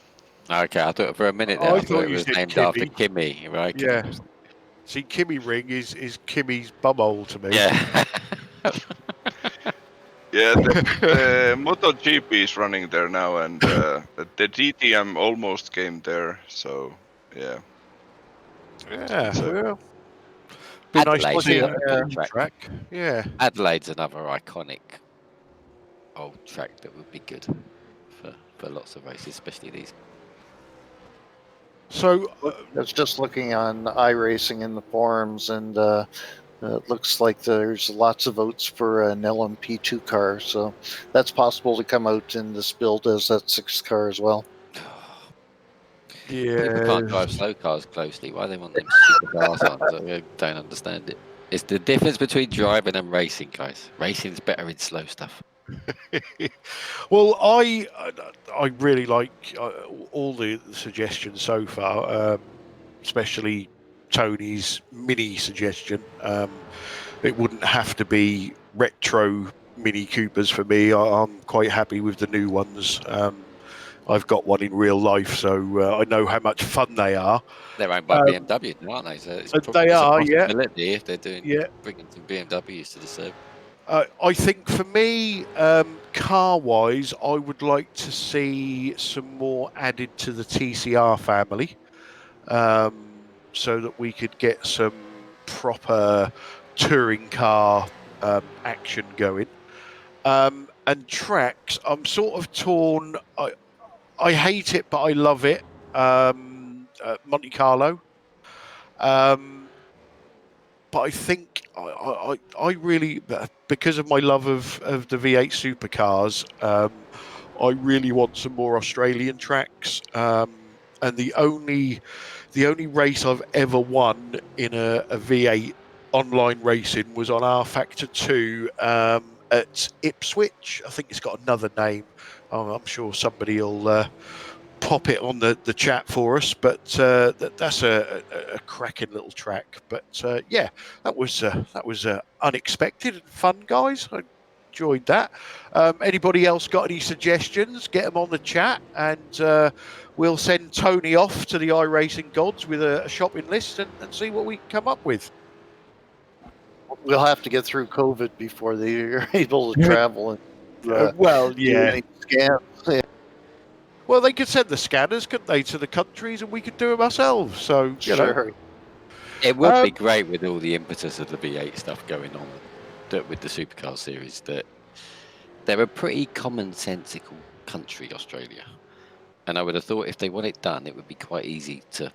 Okay, I thought for a minute there, I thought it was named after Kimi, right? Yeah. See, Kymi Ring is Kimi's bumhole to me. Yeah. Yeah, the MotoGP is running there now, and the DTM almost came there. So yeah. Yeah. So, well, be nice to see a track. Yeah. Adelaide's another iconic old track that would be good for lots of races, especially these. So I was just looking on iRacing in the forums, and it looks like there's lots of votes for an LMP2 car, so that's possible to come out in this build as that 6th car as well. Yeah. People can't drive slow cars closely. Why they want them super fast ones? I don't understand it. It's the difference between driving and racing, guys. Racing's better in slow stuff. Well, I really like all the suggestions so far, especially Tony's mini suggestion. It wouldn't have to be retro Mini Coopers for me. I'm quite happy with the new ones. I've got one in real life, so I know how much fun they are. They're owned by BMW, aren't they? So it's they are, a possibility if they're bringing some BMWs to the service. I think for me, car-wise, I would like to see some more added to the TCR family, so that we could get some proper touring car action going. And tracks, I'm sort of torn. I hate it, but I love it. Monte Carlo. But I think I really, because of my love of the V8 supercars, I really want some more Australian tracks. And the only race I've ever won in a V8 online racing was on R Factor 2 at Ipswich. I think it's got another name. I'm sure somebody will pop it on the chat for us, but that's a cracking little track. But yeah, that was unexpected and fun, guys. I enjoyed that. Anybody else got any suggestions? Get them on the chat, and we'll send Tony off to the iRacing gods with a shopping list and see what we can come up with. We'll have to get through COVID before they're able to travel and well, do yeah. any scans. Yeah. Well, they could send the scanners, couldn't they, to the countries, and we could do them ourselves. So, you know. Sure. It would be great with all the impetus of the V8 stuff going on with the supercar series, that they're a pretty commonsensical country, Australia. And I would have thought if they want it done, it would be quite easy to,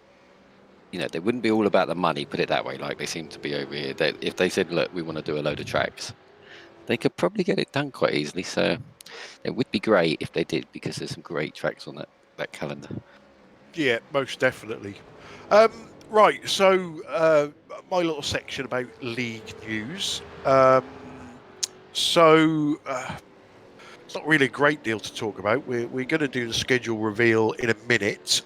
you know, they wouldn't be all about the money, put it that way, like they seem to be over here. If they said, look, we want to do a load of tracks, they could probably get it done quite easily. So it would be great if they did, because there's some great tracks on that calendar. Yeah, most definitely. Right, so my little section about league news. So it's not really a great deal to talk about. We're going to do the schedule reveal in a minute.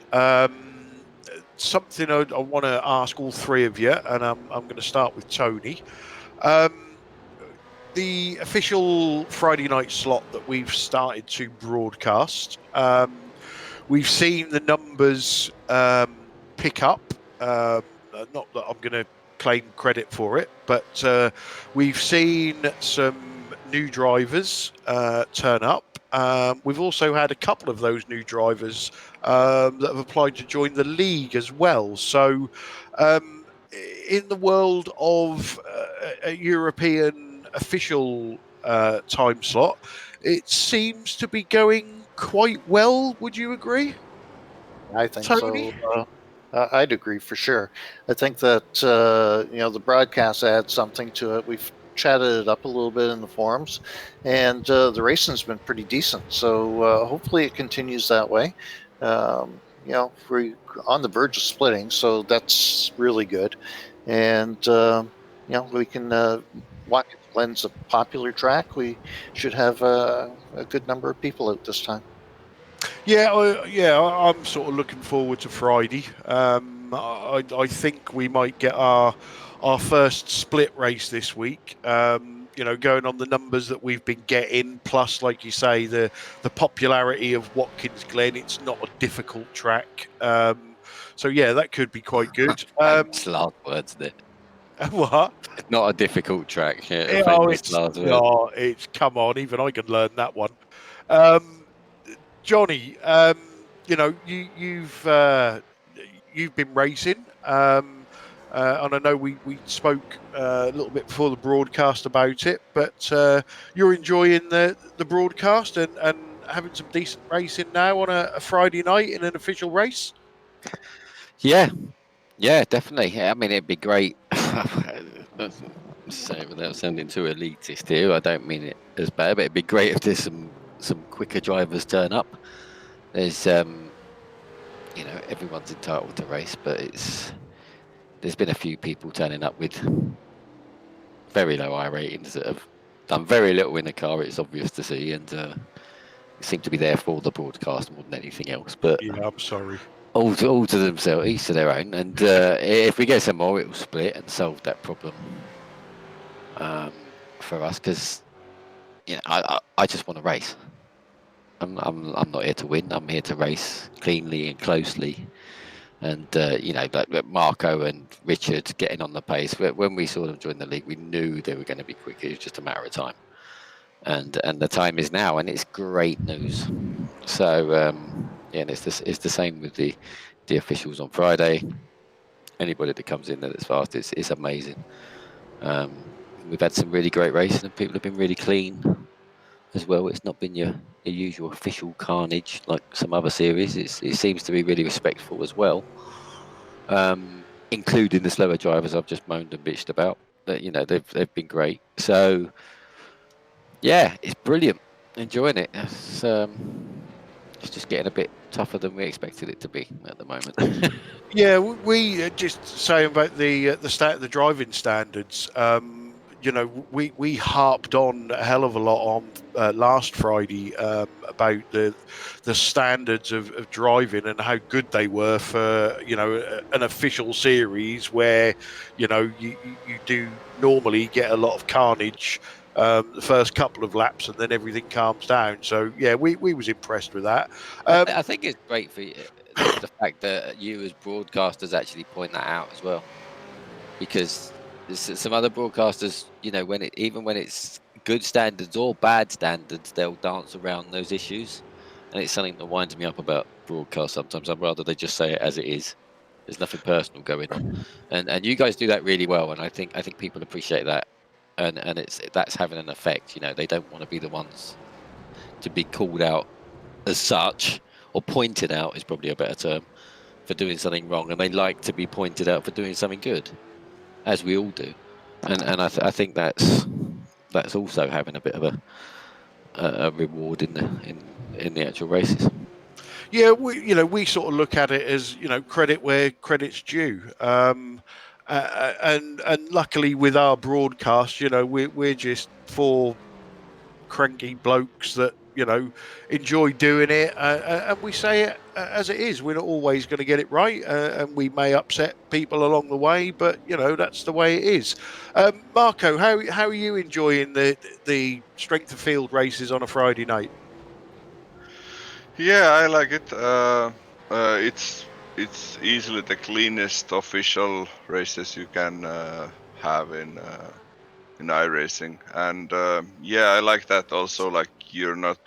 Something I want to ask all three of you, and I'm going to start with Tony. The official Friday night slot that we've started to broadcast, we've seen the numbers pick up. Not that I'm going to claim credit for it, but we've seen some new drivers turn up. We've also had a couple of those new drivers that have applied to join the league as well. So in the world of a European official time slot, it seems to be going quite well. Would you agree? I think Tony? so. I'd agree for sure. I think that the broadcast adds something to it. We've chatted it up a little bit in the forums, and the racing's been pretty decent. So hopefully it continues that way. We're on the verge of splitting, so that's really good. And we can watch it lens a popular track. We should have a good number of people out this time. Yeah, I'm sort of looking forward to Friday. I think we might get our first split race this week. Going on the numbers that we've been getting, plus, like you say, the popularity of Watkins Glen. It's not a difficult track. So yeah, that could be quite good. It's last words, isn't it? What? It's not a difficove track. Yeah, it's come on. Even I can learn that one. Johnny, you've been racing, and I know we spoke a little bit before the broadcast about it, but you're enjoying the broadcast and having some decent racing now on a Friday night in an official race. Yeah, definitely. I mean, it'd be great. Say without sounding too elitist here, I don't mean it as bad, but it'd be great if there's some quicker drivers turn up. There's everyone's entitled to race, but there's been a few people turning up with very low I ratings that have done very little in the car. It's obvious to see, and seem to be there for the broadcast more than anything else. But yeah, I'm sorry. All to themselves, each to their own. And if we get some more, it will split and solve that problem for us. Because I just want to race. I'm not here to win. I'm here to race cleanly and closely. And like Marco and Richard getting on the pace. When we saw them join the league, we knew they were going to be quick. It was just a matter of time. And the time is now, and it's great news. So. And it's the same with the officials on Friday. Anybody that comes in that's fast, it's amazing. we've had some really great racing, and people have been really clean as well. It's not been your usual official carnage like some other series. It seems to be really respectful as well, including the slower drivers I've just moaned and bitched about. That they've been great. So yeah, it's brilliant. Enjoying it. It's just getting a bit tougher than we expected it to be at the moment. Yeah, we just saying about the driving standards. We harped on a hell of a lot on last Friday about the standards of driving and how good they were for an official series where you do normally get a lot of carnage the first couple of laps and then everything calms down. So yeah, we was impressed with that. I think it's great for the fact that you as broadcasters actually point that out as well, because there's some other broadcasters, even when it's good standards or bad standards, they'll dance around those issues, and it's something that winds me up about broadcast sometimes. I'd rather they just say it as it is. There's nothing personal going on, and you guys do that really well, and I think people appreciate that, and that's having an effect. They don't want to be the ones to be called out as such, or pointed out is probably a better term, for doing something wrong, and they like to be pointed out for doing something good, as we all do, and I think that's also having a bit of a reward in the actual races. Yeah, we sort of look at it as credit where credit's due, and luckily with our broadcast, we're just four cranky blokes that enjoy doing it, and we say it as it is. We're not always going to get it right, and we may upset people along the way, but that's the way it is. Marco, how are you enjoying the strength of field races on a Friday night? Yeah, I like it. It's easily the cleanest official races you can have in iRacing, and yeah, I like that also. Like, you're not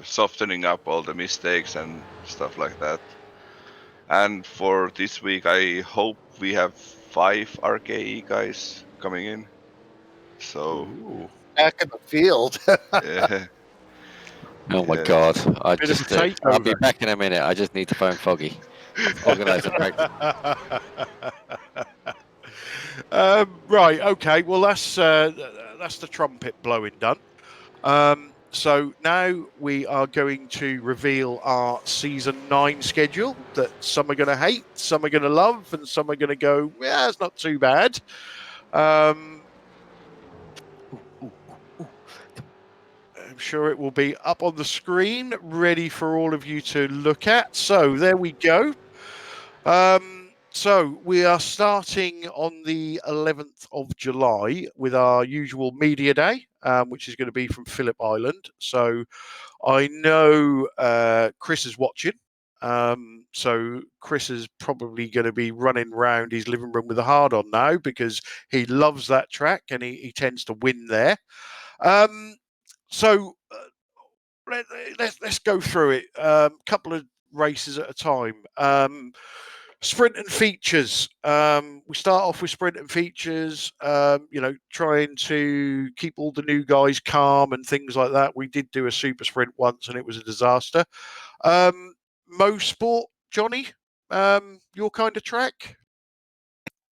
softening up all the mistakes and stuff like that. And for this week, I hope we have 5 RKE guys coming in. So Ooh. Back in the field. yeah, Oh my yeah. God! I'll Bit of a be takeover. back in a minute. I just need to phone Foggy. Organise a practice. Right. Okay. Well, that's the trumpet blowing done. So now we are going to reveal our season 9 schedule that some are going to hate, some are going to love, and some are going to go, yeah, it's not too bad. I'm sure it will be up on the screen, ready for all of you to look at. So there we go. So we are starting on the 11th of July with our usual media day, which is going to be from Phillip Island. So I know Chris is watching. So Chris is probably going to be running around his living room with a hard on now because he loves that track and he tends to win there. So let's go through it. Couple of races at a time. Sprint and features. We start off with sprint and features, trying to keep all the new guys calm and things like that. We did do a super sprint once and it was a disaster. Mo Sport, Johnny, your kind of track?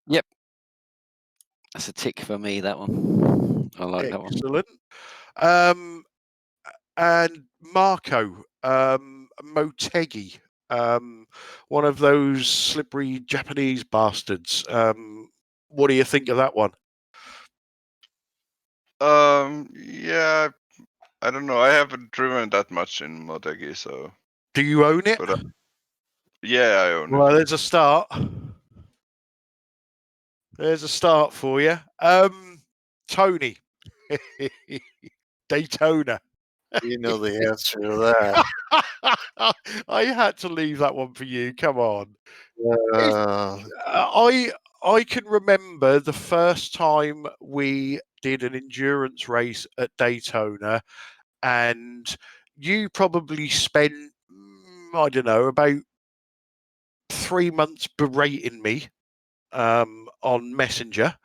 Yep, that's a tick for me. That one, I like that one. Excellent. And Marco, Motegi, one of those slippery Japanese bastards. What do you think of that one? Yeah, I don't know. I haven't driven that much in Motegi, so. Do you own it? But yeah, I own Well, it. there's a start. There's a start for you. Tony, Daytona. You know the answer to that. I had to leave that one for you. Come on. Uh, I can remember the first time we did an endurance race at Daytona, and you probably spent, I don't know, about 3 months berating me on Messenger.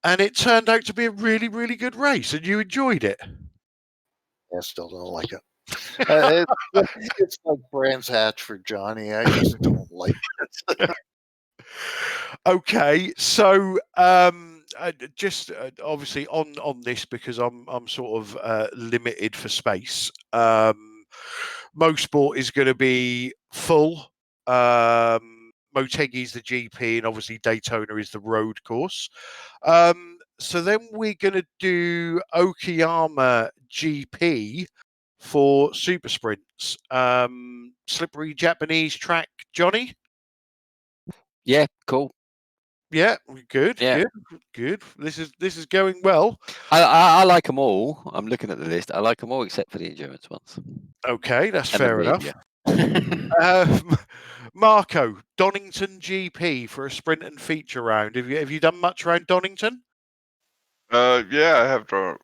and it turned out to be a really, really good race, and you enjoyed it. I still don't like it. It's like Brands Hatch for Johnny. I just don't like it. Okay, so just obviously on this, because I'm sort of limited for space. Mosport is going to be full. Motegi's the GP, and obviously Daytona is the road course. So then we're going to do Okayama GP for super sprints. Slippery Japanese track, Johnny. Yeah, cool. Yeah, good, Yeah. good. This is going well. I like them all. I'm looking at the list. I like them all except for the endurance ones. Okay, that's And the fair enough. media. Marco, Donington GP for a sprint and feature round. Have you done much around Donington? Yeah, I have drove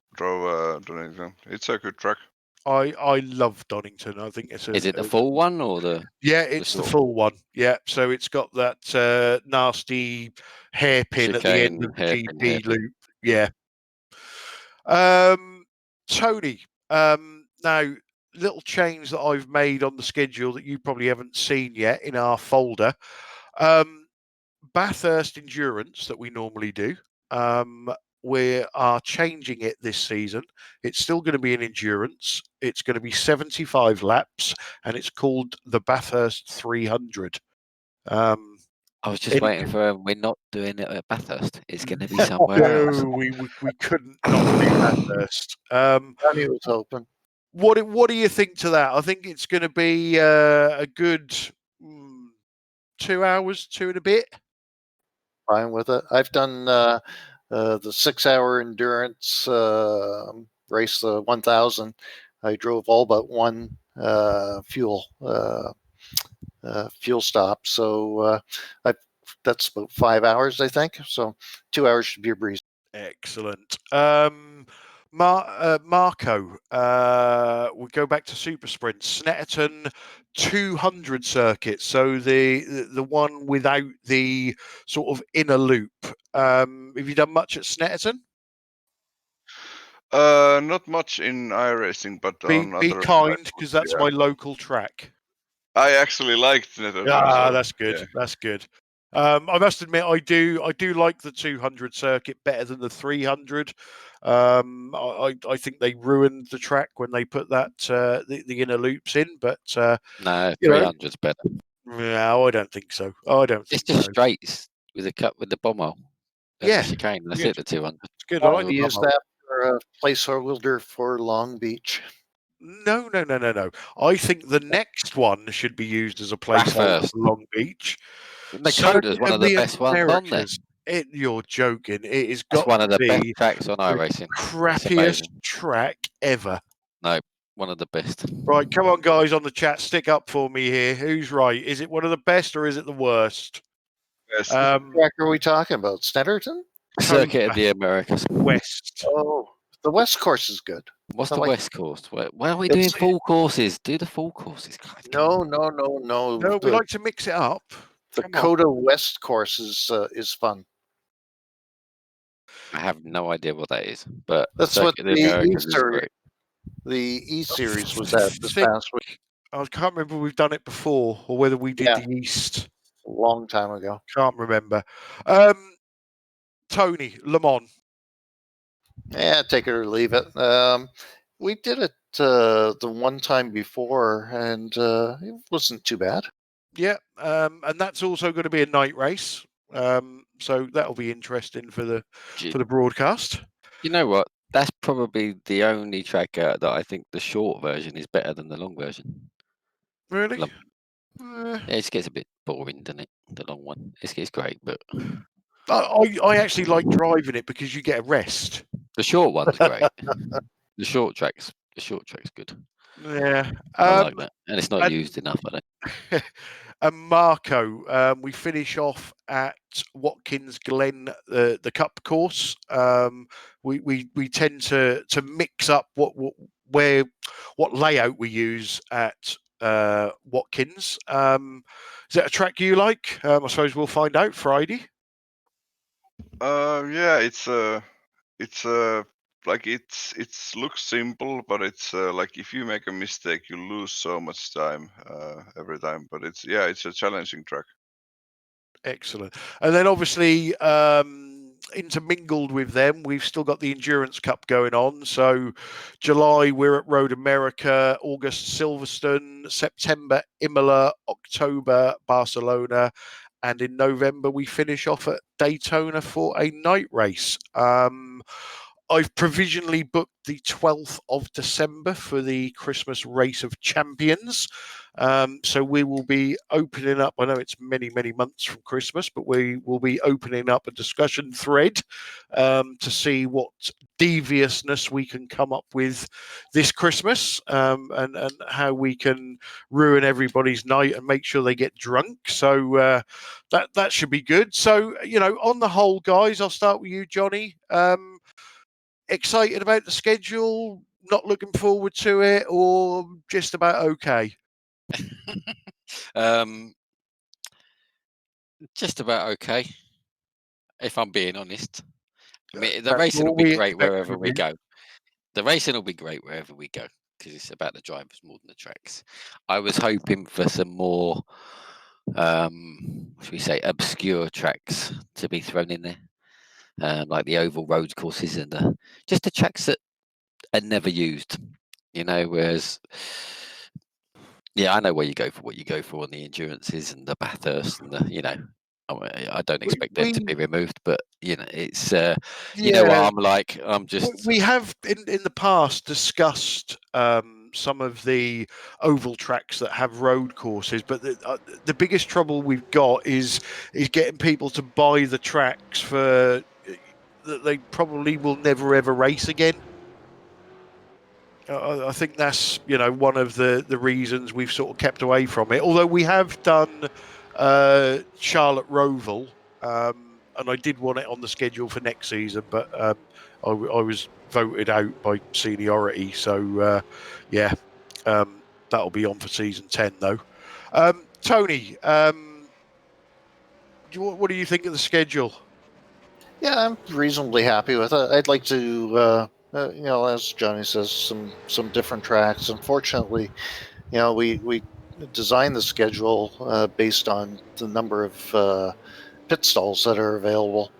Donington. It's a good track. I love Donington. I think it's Is it the full one or the? Yeah, it's the full one. Yeah, so it's got that nasty hairpin at the end of the GP loop. Yeah. Tony, now little change that I've made on the schedule that you probably haven't seen yet in our folder. Bathurst Endurance that we normally do. We are changing it this season. It's still going to be an endurance. It's going to be 75 laps, and it's called the Bathurst 300. I was just waiting for. We're not doing it at Bathurst. It's going to be somewhere else. No, we couldn't not do Bathurst. Johnny was hoping. What do you think to that? I think it's going to be a good 2 hours, 2 and a bit. Fine with it. I've done the 6-hour endurance race, the 1000. I drove all but one fuel stop. So that's about 5 hours, I think. So 2 hours should be a breeze. Excellent. Marco, we go back to super sprint. Snetterton 200 circuit, so the one without the sort of inner loop. Have you done much at Snetterton? Not much in iRacing, but be kind, because that's my local track. I actually liked Snetterton. Ah, so, that's good. Yeah. That's good. I must admit, I do like the 200 circuit better than the 300. I think they ruined the track when they put that the inner loops in, but no, 300's better. No, I don't think so. I don't think it's just straights with a cut with the bomb hole. Yeah, the chicane. That's it. The 200. It's good. I like use that for a placeholder for Long Beach. No. I think the next one should be used as a placeholder for Long Beach. Dakota's one of the best ones on there. You're joking. It has got one of the best be tracks on iRacing. Crappiest track ever. No, one of the best. Right, come on, guys on the chat, stick up for me here. Who's right? Is it one of the best or is it the worst? What track are we talking about? Snetterton? Circuit of the Americas. West. Oh, the West course is good. What's the West course? Why are we doing full courses? Do the full courses. No. No, we like to mix it up. The Dakota West course is fun. I have no idea what that is, but that's what the E-Series was at this past week. I can't remember if we've done it before or whether we did the East. A long time ago. Can't remember. Tony, Le Mans. Yeah, take it or leave it. We did it the one time before, and it wasn't too bad. Yeah, and that's also going to be a night race. So that'll be interesting for the broadcast. You know what? That's probably the only track that I think the short version is better than the long version. Really? It gets a bit boring, doesn't it? The long one. It's great, but I actually like driving it because you get a rest. The short one's great. The short track's good. Yeah, I like that, and it's not used enough, I think. And Marco, we finish off at Watkins Glen, the Cup course. We tend to mix up what layout we use at Watkins. Is that a track you like? I suppose we'll find out Friday. Yeah, it's like it's looks simple, but it's like if you make a mistake, you lose so much time every time. But it's a challenging track. Excellent. And then obviously intermingled with them, we've still got the Endurance Cup going on. So July, we're at Road America, August, Silverstone, September, Imola, October, Barcelona. And in November, we finish off at Daytona for a night race. I've provisionally booked the 12th of December for the Christmas Race of Champions. So we will be opening up, I know it's many, many months from Christmas, but we will be opening up a discussion thread to see what deviousness we can come up with this Christmas and how we can ruin everybody's night and make sure they get drunk. So that should be good. So, on the whole, guys, I'll start with you, Johnny. Excited about the schedule, not looking forward to it, or just about okay? Just about okay, if I'm being honest. I mean, the That's racing will all be we great expect wherever from we you. go. The racing will be great wherever we go because it's about the drivers more than the tracks. I was hoping for some more, what should we say, obscure tracks to be thrown in there, like the oval road courses and just the tracks that are never used. Whereas, yeah, I know where you go for what you go for on the endurances and the Bathurst and I don't expect them to be We removed, but it's what yeah, I'm like. I'm just we have in the past discussed some of the oval tracks that have road courses, but the biggest trouble we've got is getting people to buy the tracks for that they probably will never ever race again. I think that's one of the reasons we've sort of kept away from it. Although we have done Charlotte Roval, and I did want it on the schedule for next season, but I was voted out by seniority. So yeah, that'll be on for season 10 though. Tony, what do you think of the schedule? Yeah, I'm reasonably happy with it. I'd like to, as Johnny says, some different tracks. Unfortunately, we designed the schedule based on the number of pit stalls that are available,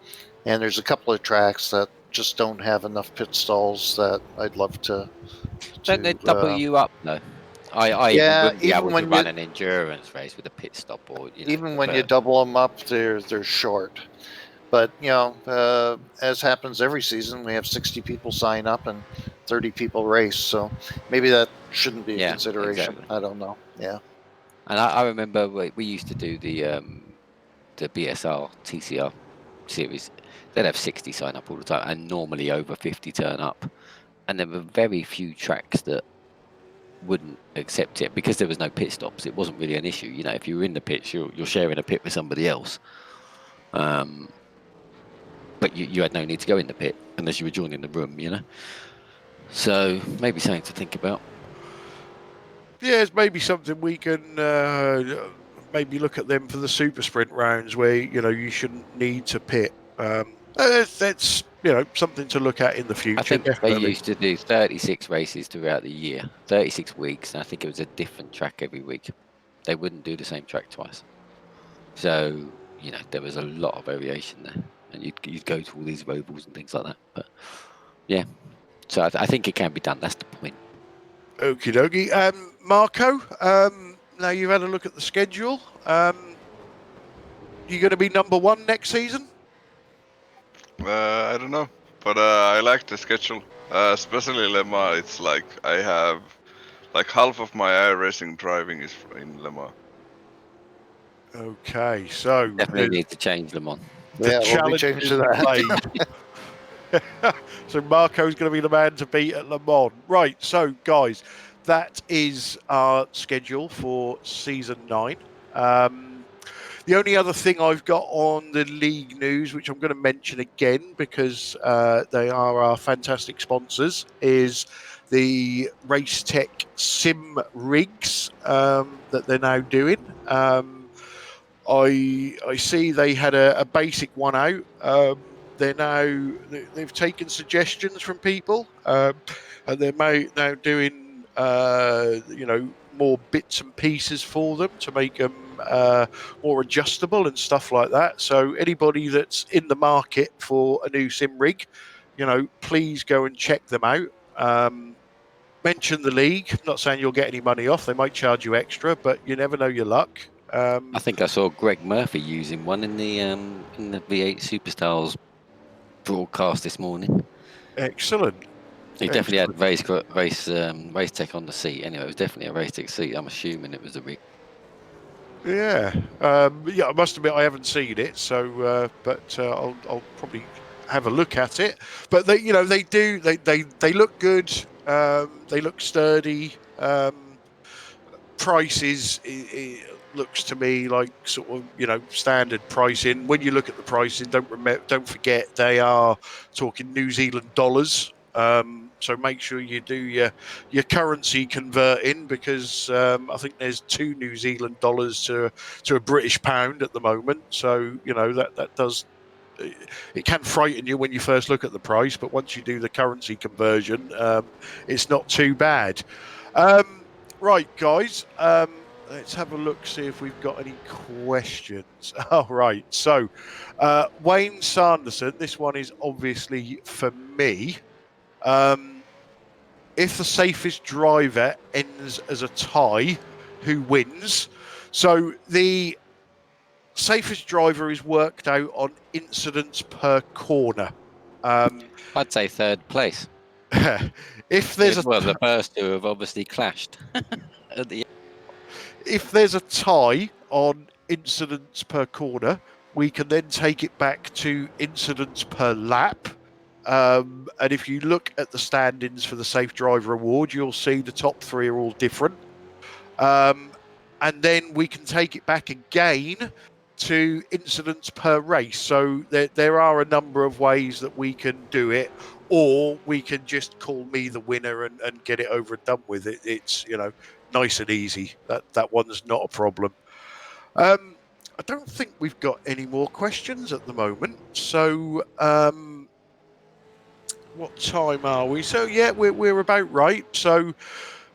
and there's a couple of tracks that just don't have enough pit stalls that I'd love to. don't they double you up though? I even Yeah, wouldn't be able to run an endurance race with a pit stop or even the when you burn. double them up, they're short. But as happens every season, we have 60 people sign up and 30 people race. So maybe that shouldn't be a Yeah, consideration. exactly. I don't know. Yeah. And I remember we used to do the BSR TCR series. They'd have 60 sign up all the time, and normally over 50 turn up. And there were very few tracks that wouldn't accept it because there was no pit stops. It wasn't really an issue. If you were in the pits, you're sharing a pit with somebody else. But you had no need to go in the pit unless you were joining the room. So maybe something to think about. Yeah, it's maybe something we can maybe look at them for the super sprint rounds where you shouldn't need to pit. That's something to look at in the I future. think they Definitely. used to do 36 races throughout the year, 36 weeks, and I think it was a different track every week. They wouldn't do the same track twice. So, there was a lot of variation there. And you'd go to all these ovals and things like that. But yeah, so I think it can be done. That's the point. Okie dokie. Marco, now you've had a look at the schedule. You going to be number one next season? I don't know, but I like the schedule, especially Le Mans. It's like I have like half of my iRacing driving is in Le Mans. Okay, so Definitely need to change them on. the Yeah, we'll be challenge changing is that. made. So Marco's going to be the man to beat at Le Mans. Right, so guys, that is our schedule for season 9. The only other thing I've got on the league news, which I'm going to mention again because they are our fantastic sponsors, is the Racetech Sim rigs that they're now doing. I see they had a basic one out. They've taken suggestions from people, and they're now doing more bits and pieces for them to make them more adjustable and stuff like that. So anybody that's in the market for a new sim rig, please go and check them out. Mention the league. I'm not saying you'll get any money off. They might charge you extra, but you never know your luck. I think I saw Greg Murphy using one in the V8 Superstars broadcast this morning. Excellent. He definitely had Racetech on the seat. Anyway, it was definitely a Racetech seat. I'm assuming it was a rig. Yeah. I must admit I haven't seen it, so but I'll probably have a look at it. But they look good. They look sturdy. Prices looks to me like sort of standard pricing. When you look at the pricing, don't forget they are talking New Zealand dollars. So make sure you do your currency converting, because I think there's 2 New Zealand dollars to a British pound at the moment. So that does. It can frighten you when you first look at the price, but once you do the currency conversion, it's not too bad. Right, guys, let's have a look, see if we've got any questions. All right, so Wayne Sanderson, this one is obviously for me. If the safest driver ends as a tie, who wins? So the safest driver is worked out on incidents per corner. I'd say third place. If there's the first two have obviously clashed at the. If there's a tie on incidents per corner, we can then take it back to incidents per lap. And if you look at the standings for the Safe Driver Award, you'll see the top 3 are all different. And then we can take it back again to incidents per race. So there are a number of ways that we can do it, or we can just call me the winner and get it over and done with. It's nice and easy. That one's not a problem. I don't think we've got any more questions at the moment. So what time are we? So yeah, we're about right. So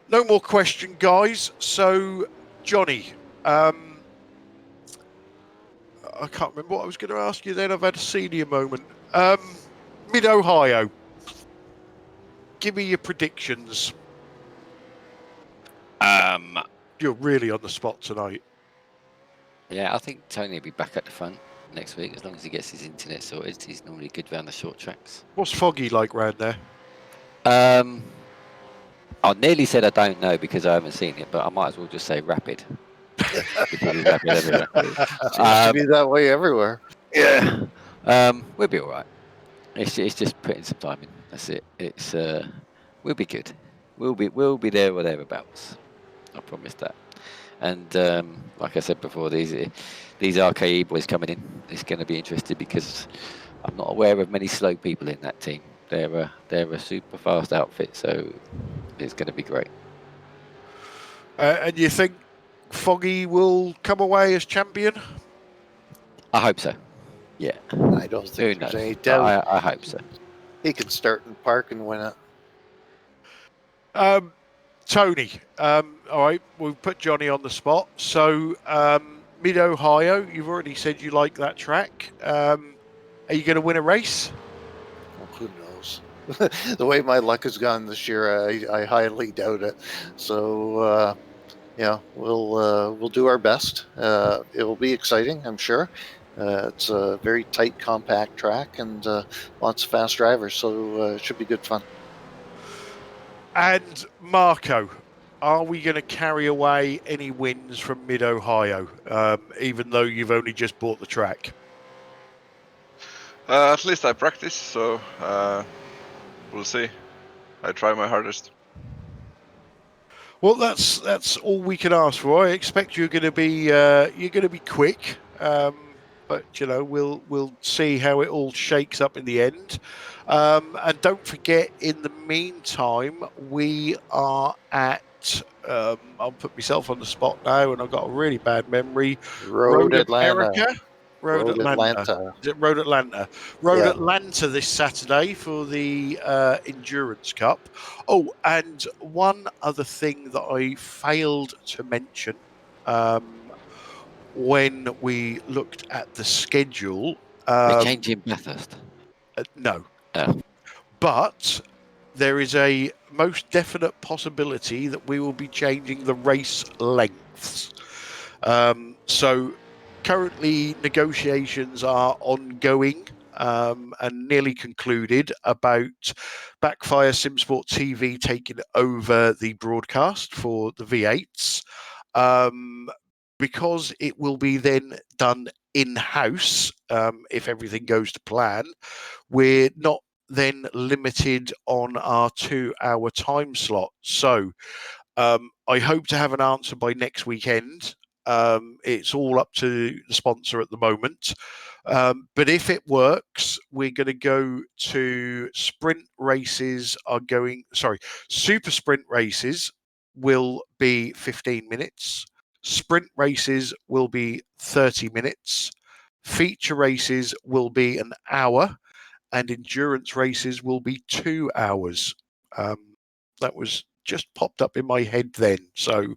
no more question, guys. So Johnny, I can't remember what I was going to ask you then. I've had a senior moment. Mid-Ohio. Give me your predictions. You're really on the spot tonight. Yeah, I think Tony will be back at the front next week, as long as he gets his internet sorted. He's normally good round the short tracks. What's Foggy like round there? I nearly said I don't know because I haven't seen it, but I might as well just say rapid. Because he's rapid everywhere. Seems to be that way everywhere. Yeah. We'll be all right. It's just putting some time in. That's it. It's we'll be good. We'll be there or thereabouts. I promise that. And like I said before, these RKE boys coming in, it's going to be interesting because I'm not aware of many slow people in that team. They're a super fast outfit, so it's going to be great. And you think Foggy will come away as champion? I hope so. Yeah. I don't think there's any doubt. I hope so. He can start in the park and win it. Tony, all right, we'll put Johnny on the spot. So, Mid-Ohio, you've already said you like that track. Are you going to win a race? Well, who knows? The way my luck has gone this year, I highly doubt it. So, we'll do our best. It will be exciting, I'm sure. It's a very tight, compact track and lots of fast drivers, so it should be good fun. And Marco, are we going to carry away any wins from Mid-Ohio, even though you've only just bought the track? At least I practice, so we'll see. I try my hardest. Well, that's all we can ask for. I expect you're going to be quick, but we'll see how it all shakes up in the end. And don't forget, in the meantime, we are at at, I'll put myself on the spot now, and I've got a really bad memory. Road Atlanta. America? Road Atlanta. Is it Road Atlanta? Road Atlanta this Saturday for the Endurance Cup. Oh, and one other thing that I failed to mention when we looked at the schedule. We're changing Bathurst. No. Oh. But there is a most definite possibility that we will be changing the race lengths. So currently negotiations are ongoing and nearly concluded about Backfire Simsport TV taking over the broadcast for the V8s. Because it will be then done in-house, if everything goes to plan, we're not then limited on our 2-hour time slot. So I hope to have an answer by next weekend. It's all up to the sponsor at the moment. But if it works, we're going to go to sprint races super sprint races will be 15 minutes. Sprint races will be 30 minutes. Feature races will be an hour. And endurance races will be 2 hours. That was just popped up in my head then. So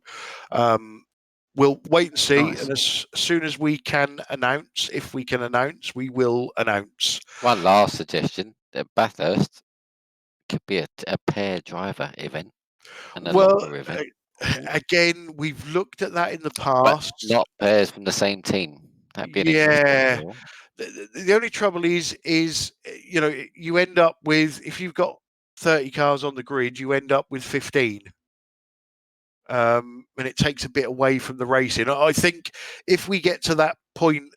we'll wait and see. Nice. And as soon as we can announce, if we can announce, we will announce. One last suggestion: that Bathurst could be a pair driver event and a longer event. Again, we've looked at that in the But past. not pairs from the same team. That'd be an interesting deal. The only trouble is you end up with, if you've got 30 cars on the grid, you end up with 15. And it takes a bit away from the racing. I think if we get to that point,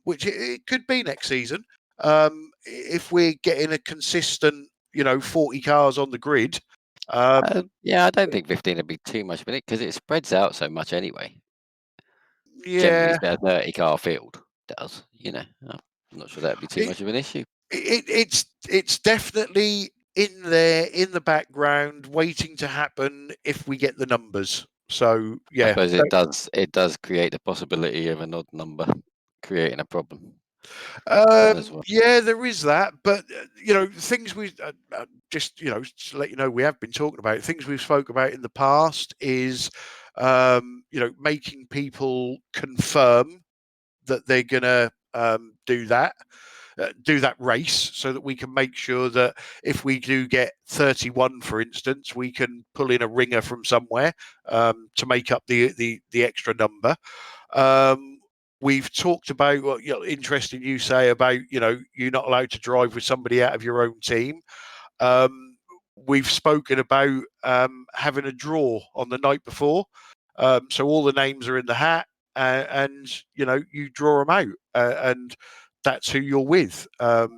which it could be next season, if we're getting a consistent, 40 cars on the grid. Yeah, I don't think 15 would be too much of it because it spreads out so much anyway. Yeah, generally a 30 car field does. I'm not sure that'd be too much of an issue. It's definitely in there in the background, waiting to happen if we get the numbers. So yeah, I suppose it does create the possibility of an odd number creating a problem. Yeah, there is that, but things we just to let you know, we have been talking about things we've spoke about in the past is making people confirm that they're gonna do that race, so that we can make sure that if we do get 31, for instance, we can pull in a ringer from somewhere to make up the extra number. We've talked about what interesting you say about you're not allowed to drive with somebody out of your own team. We've spoken about having a draw on the night before, so all the names are in the hat, and you draw them out, and that's who you're with. So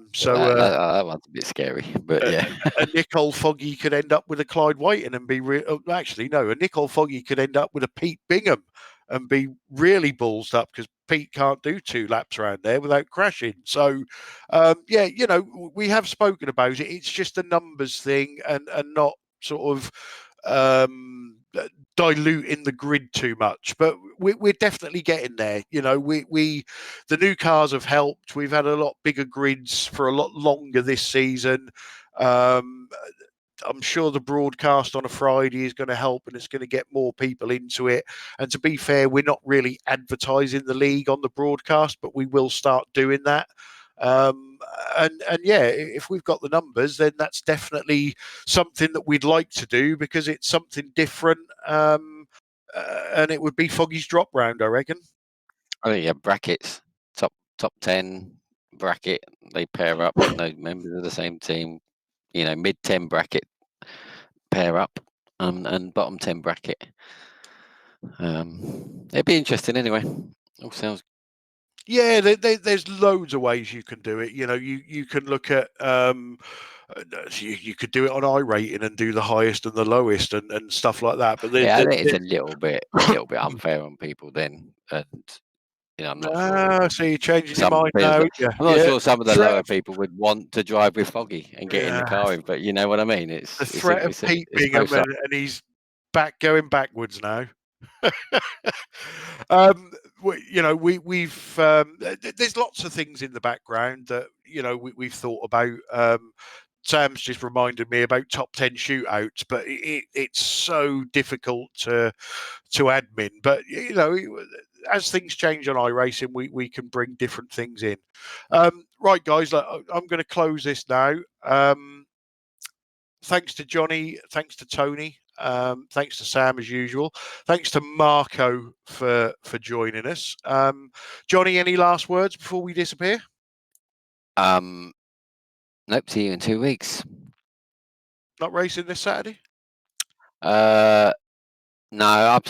that one's a bit scary, but yeah. A Nicole Foggy could end up with a Clyde Whiting and be actually no, a Nicole Foggy could end up with a Pete Bingham and be really ballsed up, because Pete can't do 2 laps around there without crashing. So we have spoken about it. It's just a numbers thing, and not sort of diluting the grid too much, but we're definitely getting there. The new cars have helped. We've had a lot bigger grids for a lot longer this season. I'm sure the broadcast on a Friday is going to help, and it's going to get more people into it. And to be fair, we're not really advertising the league on the broadcast, but we will start doing that. And yeah, if we've got the numbers, then that's definitely something that we'd like to do, because it's something different. And it would be Foggy's drop round, I reckon. Oh yeah, brackets, top 10 bracket, they pair up, no members of the same team. Mid 10 bracket pair up, and bottom 10 bracket. It'd be interesting anyway. All sounds. Yeah, there's loads of ways you can do it. You can look at you could do it on iRating and do the highest and the lowest and stuff like that. But I think it's a little bit unfair on people then, and I'm not sure. So you're changing your mind now. Yeah. I'm not sure some of the lower people would want to drive with Foggy and get in the car, but you know what I mean. It's the threat of Pete Bingham and he's going backwards now. We've there's lots of things in the background that we've thought about. Sam's just reminded me about top 10 shootouts, but it's so difficult to admin. But as things change on iRacing, we can bring different things in. Right, guys, I'm going to close this now. Thanks to Johnny, thanks to Tony, thanks to Sam as usual, thanks to Marco for joining us. Johnny, any last words before we disappear? Nope. See you in 2 weeks. Not racing this Saturday? No. No.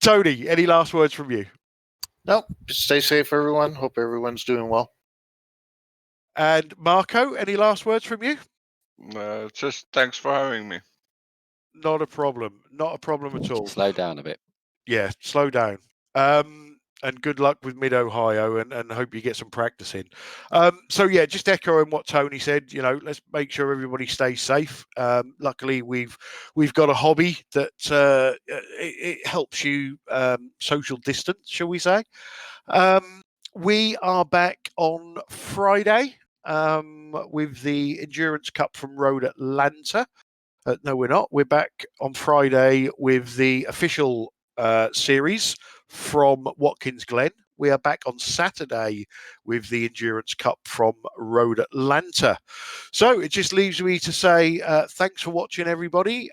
Tony, any last words from you? Nope. Stay safe, everyone. Hope everyone's doing well. And Marco, any last words from you? Just thanks for having me. Not a problem. Not a problem at all. Slow down a bit. Yeah, slow down. And good luck with Mid-Ohio, and hope you get some practice in. So yeah, just echoing what Tony said, let's make sure everybody stays safe. Luckily, we've got a hobby that it helps you social distance, shall we say. We are back on Friday with the Endurance Cup from Road Atlanta. No, we're not. We're back on Friday with the official series from Watkins Glen. We are back on Saturday with the Endurance Cup from Road Atlanta. So it just leaves me to say thanks for watching, everybody.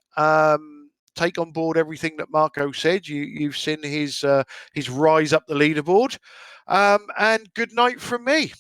Take on board everything that Marco said. You've seen his rise up the leaderboard. And good night from me.